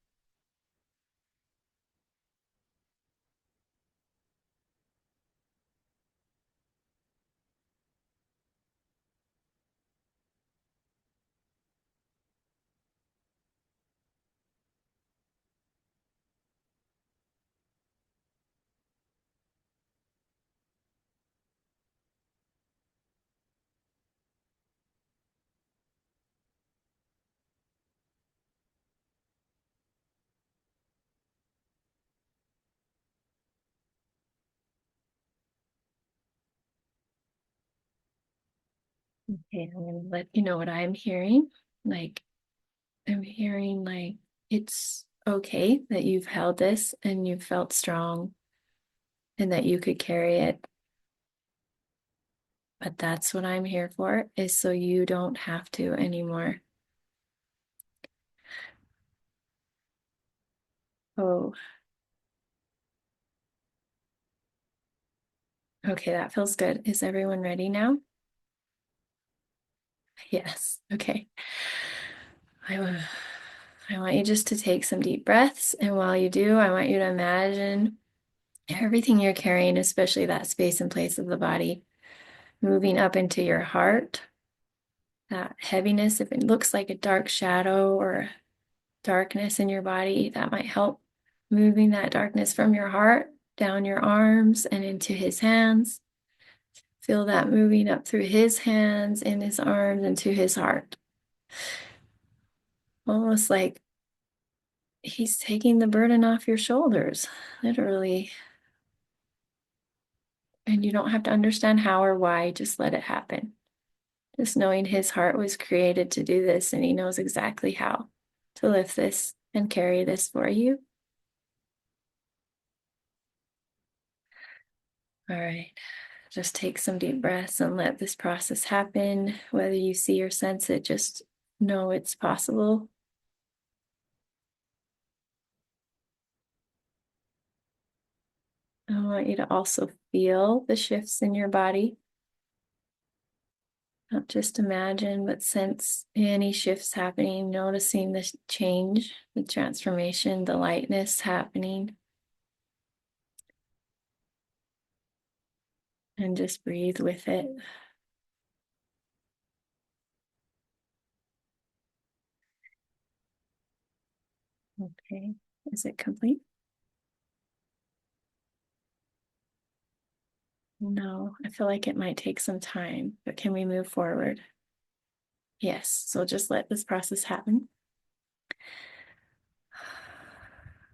Okay, I'm going to let you know what I'm hearing. Like, I'm hearing like it's okay that you've held this and you've felt strong and that you could carry it. But that's what I'm here for, is so you don't have to anymore. Oh, okay, that feels good. Is everyone ready now? Yes. Okay. I, wa- I want you just to take some deep breaths. And while you do, I want you to imagine everything you're carrying, especially that space and place of the body, moving up into your heart. That heaviness, if it looks like a dark shadow or darkness in your body, that might help. Moving that darkness from your heart down your arms and into his hands. Feel that moving up through his hands, in his arms, into his heart. Almost like he's taking the burden off your shoulders, literally. And you don't have to understand how or why, just let it happen. Just knowing his heart was created to do this and he knows exactly how to lift this and carry this for you. All right. Just take some deep breaths and let this process happen. Whether you see or sense it, just know it's possible. I want you to also feel the shifts in your body. Not just imagine, but sense any shifts happening, noticing the change, the transformation, the lightness happening. And just breathe with it. Okay. Is it complete? No, I feel like it might take some time, but can we move forward? Yes. So just let this process happen.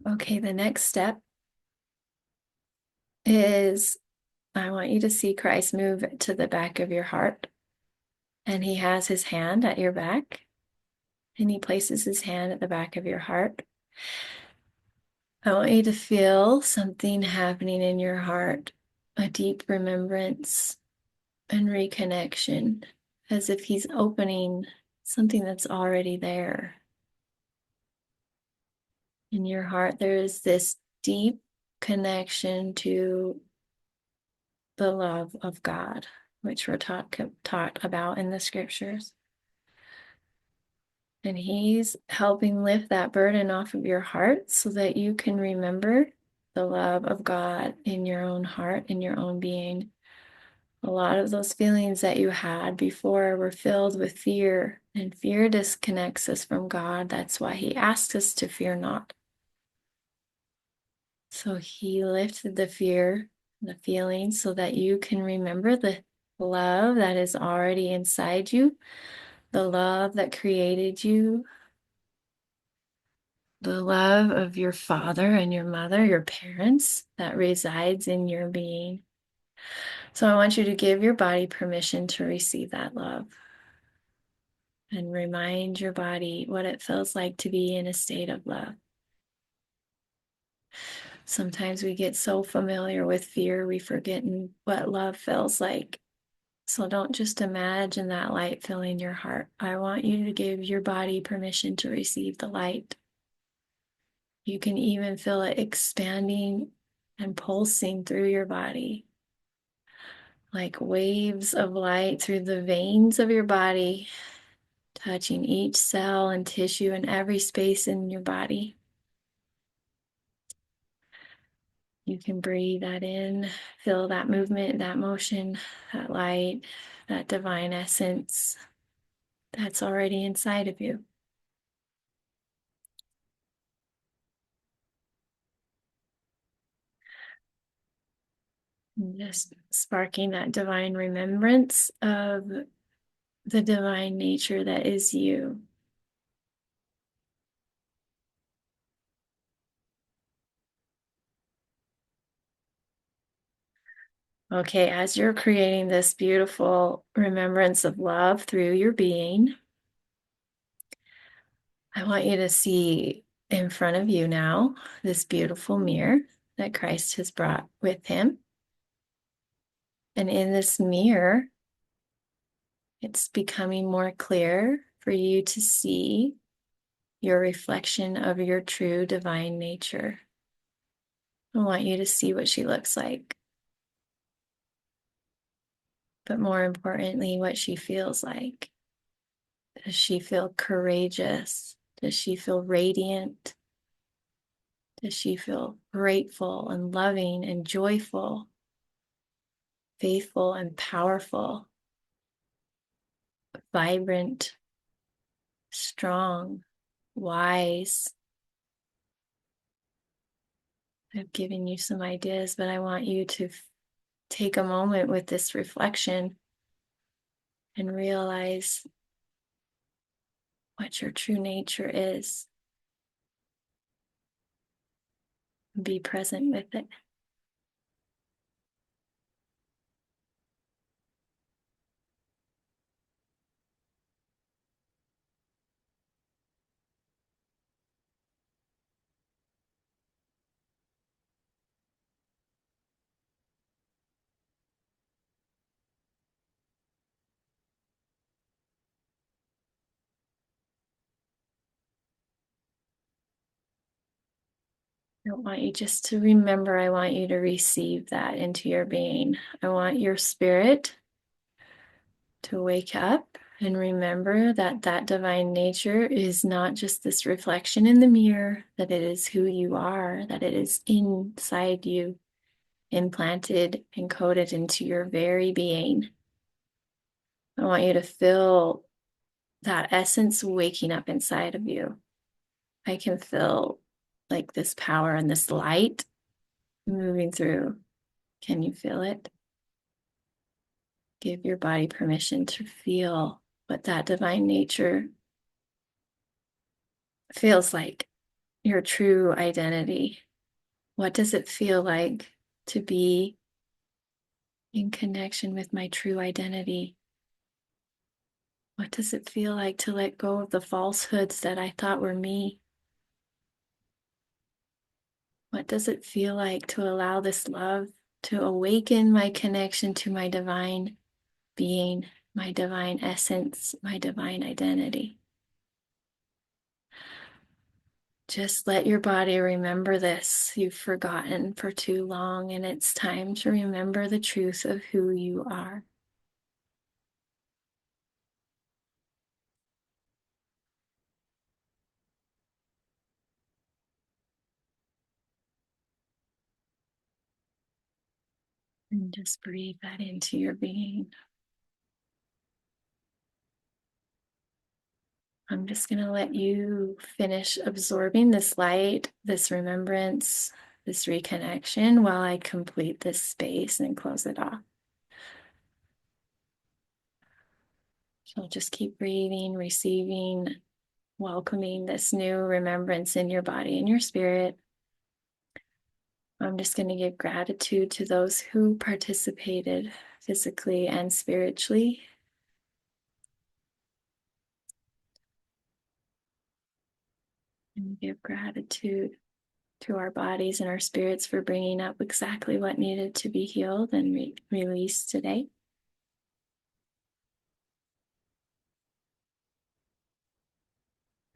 Okay, the next step is I want you to see Christ move to the back of your heart. And he has his hand at your back, and he places his hand at the back of your heart. I want you to feel something happening in your heart, a deep remembrance and reconnection, as if he's opening something that's already there. In your heart, there is this deep connection to the love of God, which we're taught about in the scriptures. And he's helping lift that burden off of your heart so that you can remember the love of God in your own heart, in your own being. A lot of those feelings that you had before were filled with fear, and fear disconnects us from God. That's why he asks us to fear not. So he lifted the fear, the feelings, so that you can remember the love that is already inside you, the love that created you, the love of your father and your mother, your parents, that resides in your being. So I want you to give your body permission to receive that love and remind your body what it feels like to be in a state of love. Sometimes we get so familiar with fear, we forget what love feels like. So don't just imagine that light filling your heart. I want you to give your body permission to receive the light. You can even feel it expanding and pulsing through your body, like waves of light through the veins of your body, touching each cell and tissue and every space in your body. You can breathe that in, feel that movement, that motion, that light, that divine essence that's already inside of you. And just sparking that divine remembrance of the divine nature that is you. Okay, as you're creating this beautiful remembrance of love through your being, I want you to see in front of you now this beautiful mirror that Christ has brought with him. And in this mirror, it's becoming more clear for you to see your reflection of your true divine nature. I want you to see what she looks like, but more importantly, what she feels like. Does she feel courageous? Does she feel radiant? Does she feel grateful and loving and joyful, faithful and powerful, vibrant, strong, wise? I've given you some ideas, but I want you to take a moment with this reflection and realize what your true nature is. Be present with it. I don't want you just to remember, I want you to receive that into your being. I want your spirit to wake up and remember that that divine nature is not just this reflection in the mirror, that it is who you are, that it is inside you, implanted and coded into your very being. I want you to feel that essence waking up inside of you. I can feel like this power and this light moving through. Can you feel it? Give your body permission to feel what that divine nature feels like, your true identity. What does it feel like to be in connection with my true identity? What does it feel like to let go of the falsehoods that I thought were me? What does it feel like to allow this love to awaken my connection to my divine being, my divine essence, my divine identity? Just let your body remember this. You've forgotten for too long, and it's time to remember the truth of who you are. And just breathe that into your being. I'm just going to let you finish absorbing this light, this remembrance, this reconnection while I complete this space and close it off. So just keep breathing, receiving, welcoming this new remembrance in your body and your spirit. I'm just going to give gratitude to those who participated physically and spiritually. And give gratitude to our bodies and our spirits for bringing up exactly what needed to be healed and released today.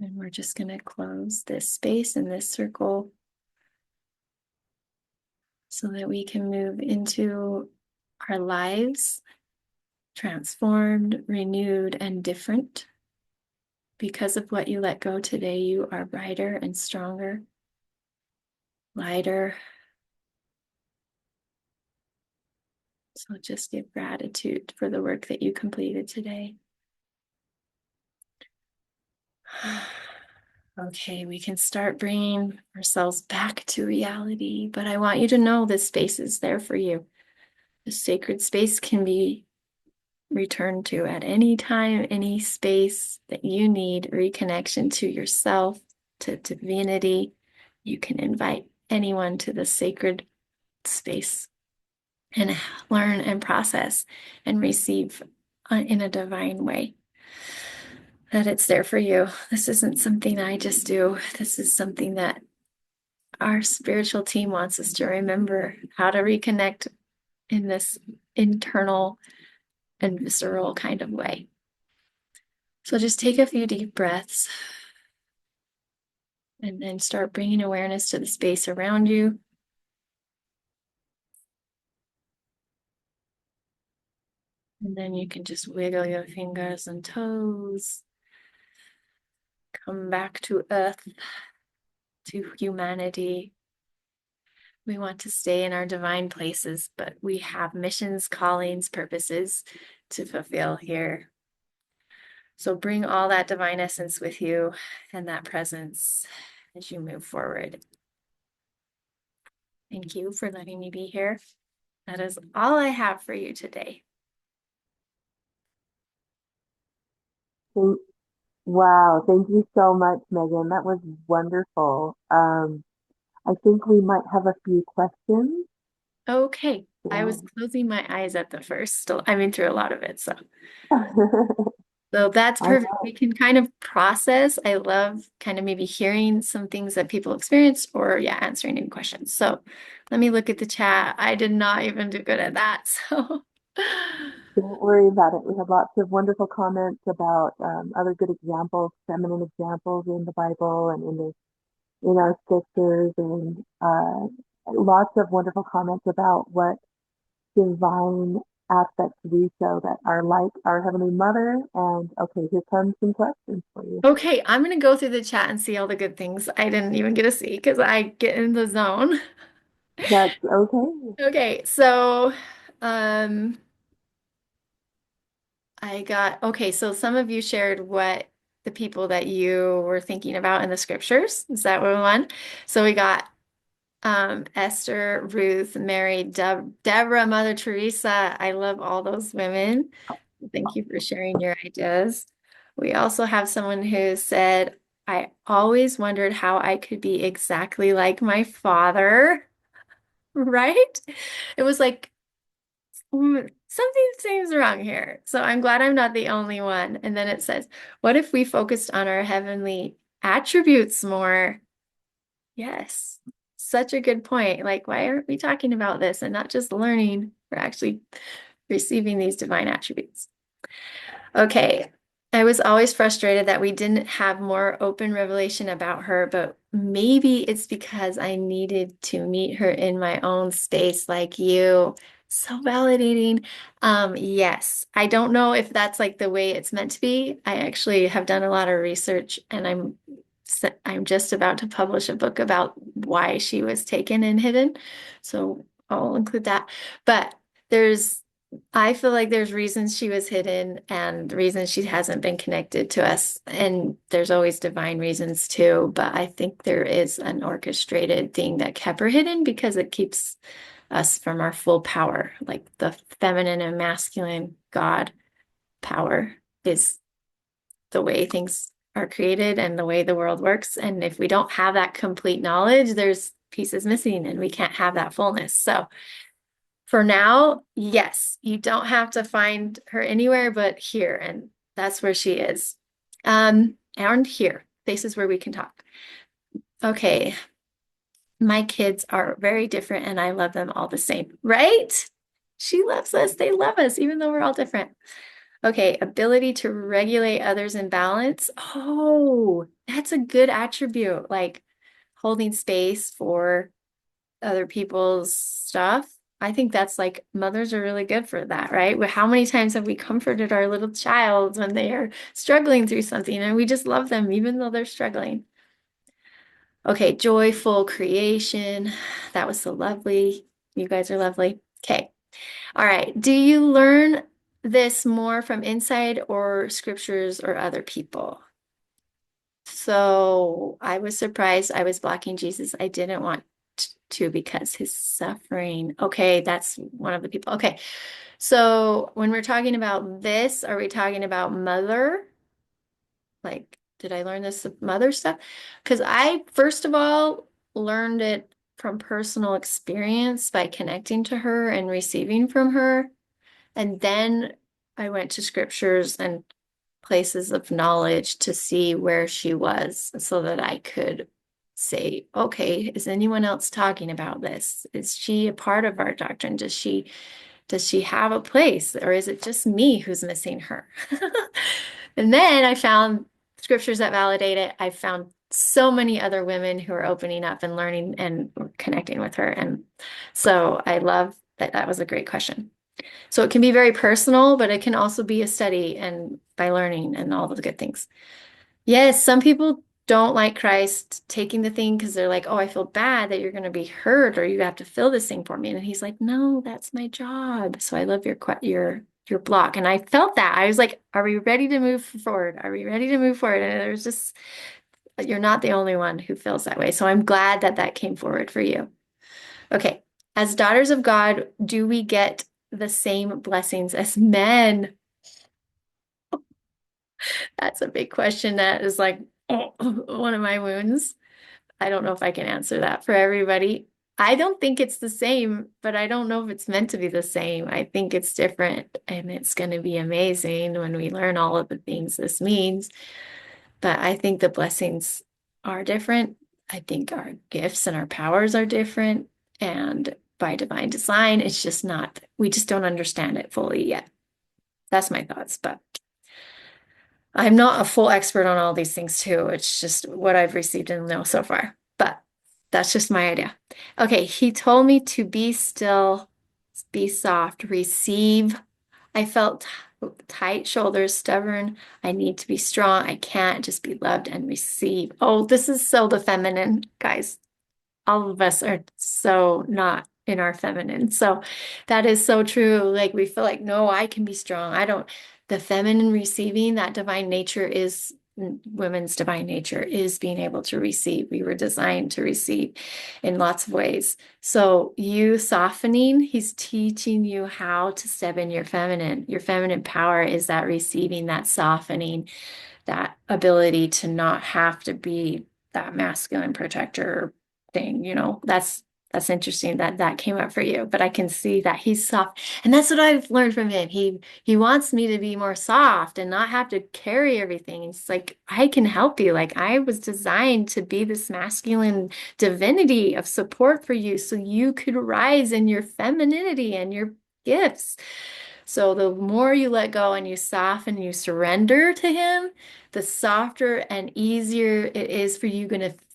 And we're just going to close this space in this circle so that we can move into our lives transformed, renewed, and different. Because of what you let go today, you are brighter and stronger, lighter. So just give gratitude for the work that you completed today. Okay, we can start bringing ourselves back to reality, but I want you to know this space is there for you. The sacred space can be returned to at any time, any space that you need reconnection to yourself, to divinity. You can invite anyone to the sacred space and learn and process and receive in a divine way. That it's there for you. This isn't something I just do. This is something that our spiritual team wants us to remember how to reconnect in this internal and visceral kind of way. So just take a few deep breaths and then start bringing awareness to the space around you. And then you can just wiggle your fingers and toes. Come back to earth, to humanity. We want to stay in our divine places, but we have missions, callings, purposes to fulfill here. So bring all that divine essence with you and that presence as you move forward. Thank you for letting me be here. That is all I have for you today. Thank- Wow, thank you so much, Megan. That was wonderful. I think we might have a few questions. Okay. I was Yeah. closing my eyes at the first, still, I mean, through a lot of it. So that's I perfect. We can kind of process. I love kind of maybe hearing some things that people experience or yeah, answering any questions. So let me look at the chat. I did not even do good at that. So don't worry about it. We have lots of wonderful comments about other good examples, feminine examples in the Bible and in our scriptures, and lots of wonderful comments about what divine aspects we show that are like our Heavenly Mother. And okay, here comes some questions for you. okay, I'm gonna go through the chat and see all the good things I didn't even get to see because I get in the zone. That's okay. Okay, so um I got okay, so some of you shared what the people that you were thinking about in the scriptures. Is that what we want? So we got Esther, Ruth, Mary, Deborah, Mother Teresa. I love all those women. Thank you for sharing your ideas. We also have someone who said, I always wondered how I could be exactly like my father, right? It was like, something seems wrong here. So I'm glad I'm not the only one. And then it says, what if we focused on our heavenly attributes more? Yes, such a good point. Like, why aren't we talking about this and not just learning? We're actually receiving these divine attributes. Okay. I was always frustrated that we didn't have more open revelation about her, but maybe it's because I needed to meet her in my own space like you. So validating. Yes, I don't know if that's like the way it's meant to be. I actually have done a lot of research and I'm just about to publish a book about why she was taken and hidden. So I'll include that. But there's I feel like there's reasons she was hidden and reasons she hasn't been connected to us. And there's always divine reasons too. But I think there is an orchestrated thing that kept her hidden because it keeps us from our full power. Like the feminine and masculine God power is the way things are created and the way the world works. And if we don't have that complete knowledge, there's pieces missing and we can't have that fullness. So for now, yes, you don't have to find her anywhere but here, and that's where she is. And here, places where we can talk. Okay, my kids are very different, and I love them all the same, right? She loves us, they love us, even though we're all different. Okay, ability to regulate others in balance. Oh, that's a good attribute. Like holding space for other people's stuff. I think that's like mothers are really good for that, right? How many times have we comforted our little child when they are struggling through something and we just love them even though they're struggling? Okay, joyful creation. That was so lovely. You guys are lovely. Okay. All right. Do you learn this more from inside or scriptures or other people? So I was surprised I was blocking Jesus. I didn't want to because his suffering. Okay, that's one of the people. Okay. So when we're talking about this, are we talking about mother? Like, did I learn this mother stuff? Because I, first of all, learned it from personal experience by connecting to her and receiving from her. And then I went to scriptures and places of knowledge to see where she was so that I could say, okay, is anyone else talking about this? Is she a part of our doctrine? Does she have a place, or is it just me who's missing her? And then I found scriptures that validate it. I found so many other women who are opening up and learning and connecting with her. And so I love that. That was a great question. So it can be very personal, but it can also be a study and by learning and all the good things. Yes, some people don't like Christ taking the thing because they're like, oh, I feel bad that you're going to be hurt or you have to fill this thing for me. And he's like, no, that's my job. So I love your block. And I felt that. I was like, are we ready to move forward? Are we ready to move forward? And there's just, you're not the only one who feels that way. So I'm glad that that came forward for you. Okay. As daughters of God, do we get the same blessings as men? That's a big question that is like one of my wounds. I don't know if I can answer that for everybody. I don't think it's the same, but I don't know if it's meant to be the same. I think it's different, and it's going to be amazing when we learn all of the things this means. But I think the blessings are different. I think our gifts and our powers are different. And by divine design, it's just not, we just don't understand it fully yet. That's my thoughts, but I'm not a full expert on all these things too. It's just what I've received and know so far. But that's just my idea. Okay, he told me to be still, be soft, receive. I felt tight shoulders, stubborn. I need to be strong. I can't just be loved and receive. Oh, this is so the feminine, guys. All of us are so not in our feminine. So that is so true. Like we feel like, no, I can be strong. I don't, the feminine receiving that divine nature is women's divine nature is being able to receive. We were designed to receive in lots of ways. So you softening, he's teaching you how to step in your feminine. Your feminine power is that receiving, that softening, that ability to not have to be that masculine protector thing, that's interesting that that came up for you, but I can see that he's soft. And that's what I've learned from him. He wants me to be more soft and not have to carry everything. It's like I can help you. Like I was designed to be this masculine divinity of support for you so you could rise in your femininity and your gifts. So the more you let go and you soften, you surrender to him, the softer and easier it is for you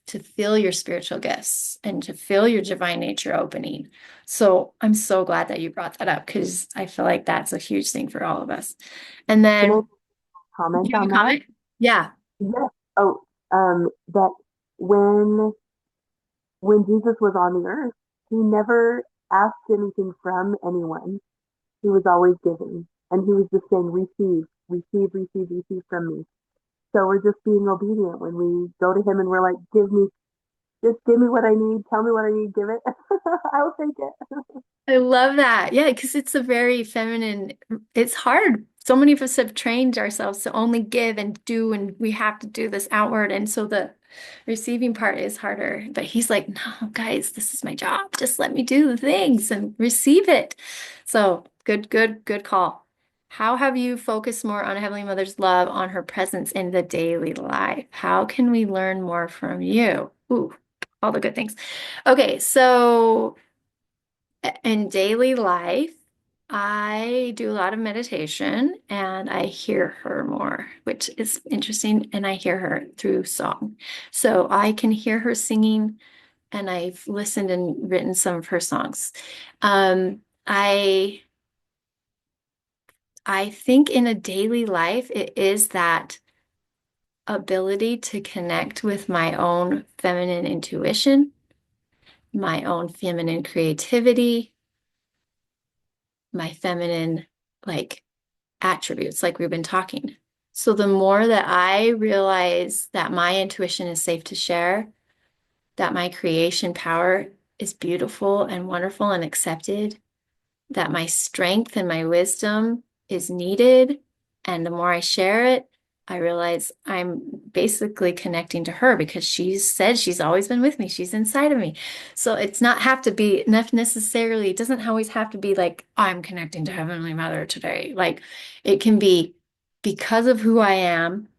to feel your spiritual gifts and to feel your divine nature opening. So I'm so glad that you brought that up because I feel like that's a huge thing for all of us. And Can I then comment you have on a that? comment? Yeah. Yes. Oh, that when Jesus was on the earth, he never asked anything from anyone. He was always giving, and he was just saying, "Receive, receive, receive, receive from me." So we're just being obedient when we go to him and we're like, "Give me, just give me what I need. Tell me what I need. Give it. I'll take it." I love that. Yeah, because it's a very feminine, it's hard. So many of us have trained ourselves to only give and do, and we have to do this outward. And so the receiving part is harder. But he's like, no, guys, this is my job. Just let me do the things and receive it. So good call. How have you focused more on Heavenly Mother's love, on her presence in the daily life? How can we learn more from you? Ooh, all the good things. Okay, so in daily life, I do a lot of meditation and I hear her more, which is interesting. And I hear her through song. So I can hear her singing and I've listened and written some of her songs. Um, I I think in a daily life, it is that ability to connect with my own feminine intuition, my own feminine creativity, my feminine like attributes, like we've been talking. So the more that I realize that my intuition is safe to share, that my creation power is beautiful and wonderful and accepted, that my strength and my wisdom is needed. And the more I share it, I realize I'm basically connecting to her because she's said she's always been with me. She's inside of me. So it's not have to be necessarily, it doesn't always have to be like, I'm connecting to Heavenly Mother today. Like it can be because of who I am,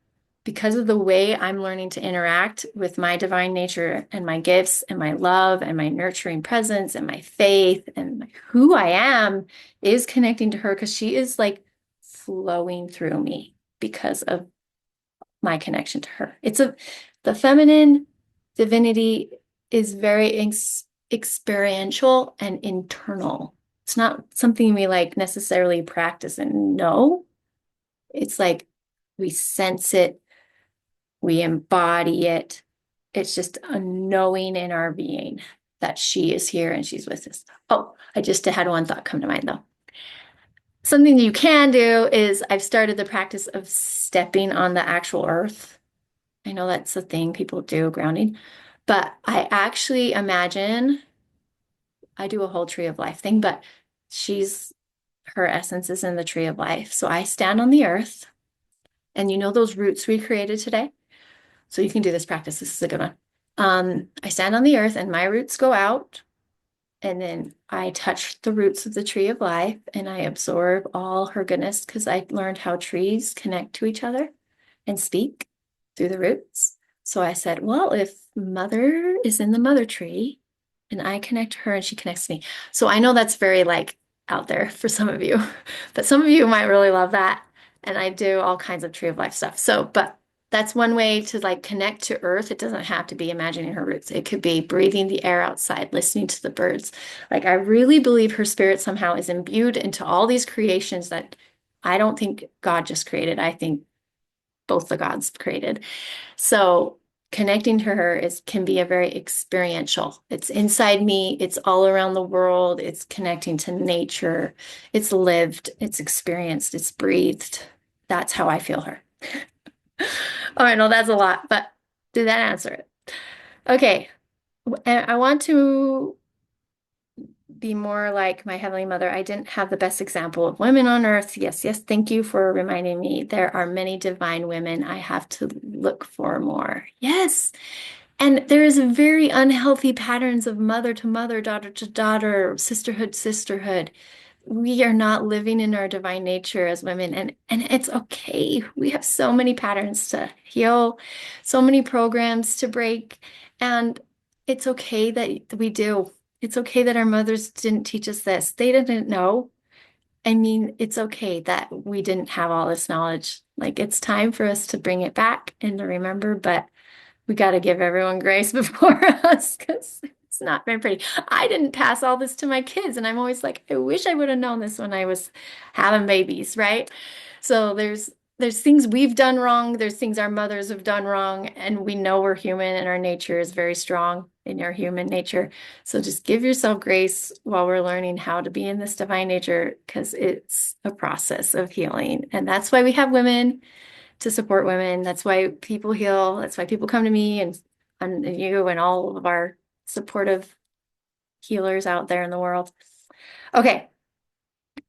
because of the way I'm learning to interact with my divine nature and my gifts and my love and my nurturing presence and my faith and who I am is connecting to her because she is like flowing through me because of my connection to her. The feminine divinity is very experiential and internal. It's not something we like necessarily practice and know. It's like we sense it, we embody it. It's just a knowing in our being that she is here and she's with us. Oh, I just had one thought come to mind though. Something you can do is I've started the practice of stepping on the actual earth. I know that's a thing people do, grounding, but I actually imagine I do a whole tree of life thing, but her essence is in the tree of life. So I stand on the earth, and you know those roots we created today? So you can do this practice. This is a good one. I stand on the earth and my roots go out, and then I touch the roots of the tree of life and I absorb all her goodness because I learned how trees connect to each other and speak through the roots. So I said, well, if mother is in the mother tree and I connect to her and she connects to me. So I know that's very like out there for some of you, but some of you might really love that. And I do all kinds of tree of life stuff. So, but that's one way to like connect to earth. It doesn't have to be imagining her roots. It could be breathing the air outside, listening to the birds. Like I really believe her spirit somehow is imbued into all these creations that I don't think God just created. I think both the gods created. So connecting to her is can be a very experiential. It's inside me, it's all around the world, it's connecting to nature, it's lived, it's experienced, it's breathed. That's how I feel her. All right, no, that's a lot, but did that answer it? Okay. And I want to be more like my Heavenly Mother. I didn't have the best example of women on earth. Yes, yes, thank you for reminding me. There are many divine women. I have to look for more. Yes. And there is very unhealthy patterns of mother to mother, daughter to daughter, sisterhood, sisterhood. We are not living in our divine nature as women, and it's okay. We have so many patterns to heal, so many programs to break, and it's okay that we do. It's okay that our mothers didn't teach us this. They didn't know. I mean, it's okay that we didn't have all this knowledge. Like it's time for us to bring it back and to remember, but we got to give everyone grace before us because it's not very pretty. I didn't pass all this to my kids, and I'm always like, I wish I would have known this when I was having babies, right? So there's things we've done wrong, there's things our mothers have done wrong, and we know we're human and our nature is very strong in our human nature. So just give yourself grace while we're learning how to be in this divine nature because it's a process of healing. And that's why we have women to support women. That's why people heal. That's why people come to me and you and all of our supportive healers out there in the world. Okay.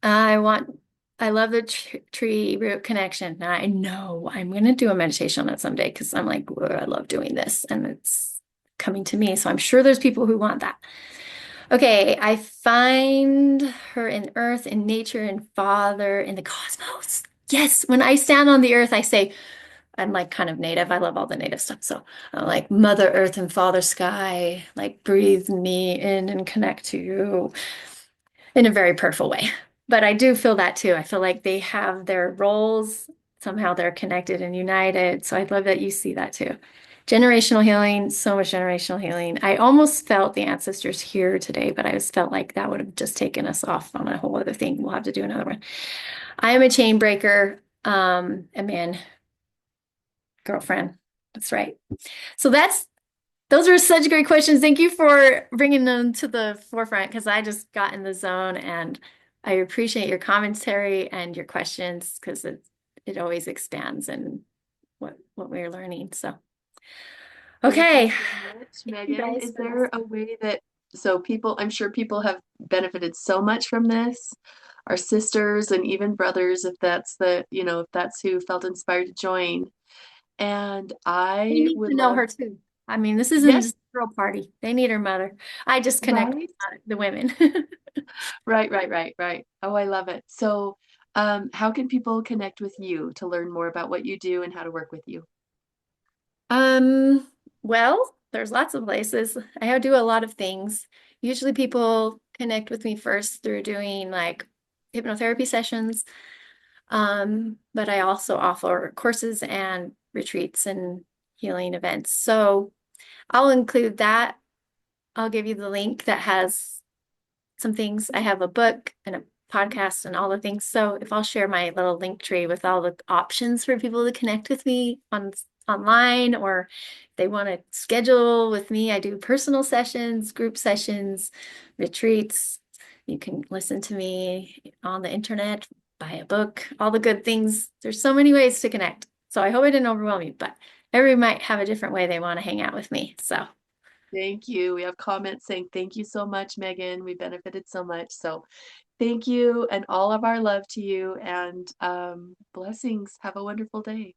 I want, I love the tree root connection. And I know I'm going to do a meditation on it someday because I'm like, whoa, I love doing this and it's coming to me. So I'm sure there's people who want that. Okay. I find her in earth, in nature, in father, in the cosmos. Yes. When I stand on the earth, I say, I'm like kind of native. I love all the native stuff. So like Mother Earth and Father Sky, like breathe me in and connect to you in a very prayerful way. But I do feel that too. I feel like they have their roles. Somehow they're connected and united. So I love that you see that too. Generational healing, so much generational healing. I almost felt the ancestors here today, but I just felt like that would have just taken us off on a whole other thing. We'll have to do another one. I am a chain breaker, a man, girlfriend. That's right. So those are such great questions. Thank you for bringing them to the forefront because I just got in the zone and I appreciate your commentary and your questions because it always expands in what we're learning. So, Thank you okay. so much, Thank you Megan. guys Is for there a listening. way that, so people, I'm sure people have benefited so much from this, our sisters and even brothers, if that's if that's who felt inspired to join. And They I need would to know love, her too. I mean, this isn't yes, just a girl party. They need her mother. I just connect with right, the women. right. Oh, I love it. So, how can people connect with you to learn more about what you do and how to work with you? Um, well, there's lots of places. I do a lot of things. Usually people connect with me first through doing like hypnotherapy sessions. But I also offer courses and retreats and healing events. So I'll include that. I'll give you the link that has some things. I have a book and a podcast and all the things. So if I'll share my little link tree with all the options for people to connect with me online, or if they want to schedule with me, I do personal sessions, group sessions, retreats. You can listen to me on the internet, buy a book, all the good things. There's so many ways to connect. So I hope I didn't overwhelm you, but everybody might have a different way they want to hang out with me. So Thank you. We have comments saying, thank you so much, Megan. We benefited so much. So, thank you and all of our love to you and blessings. Have a wonderful day.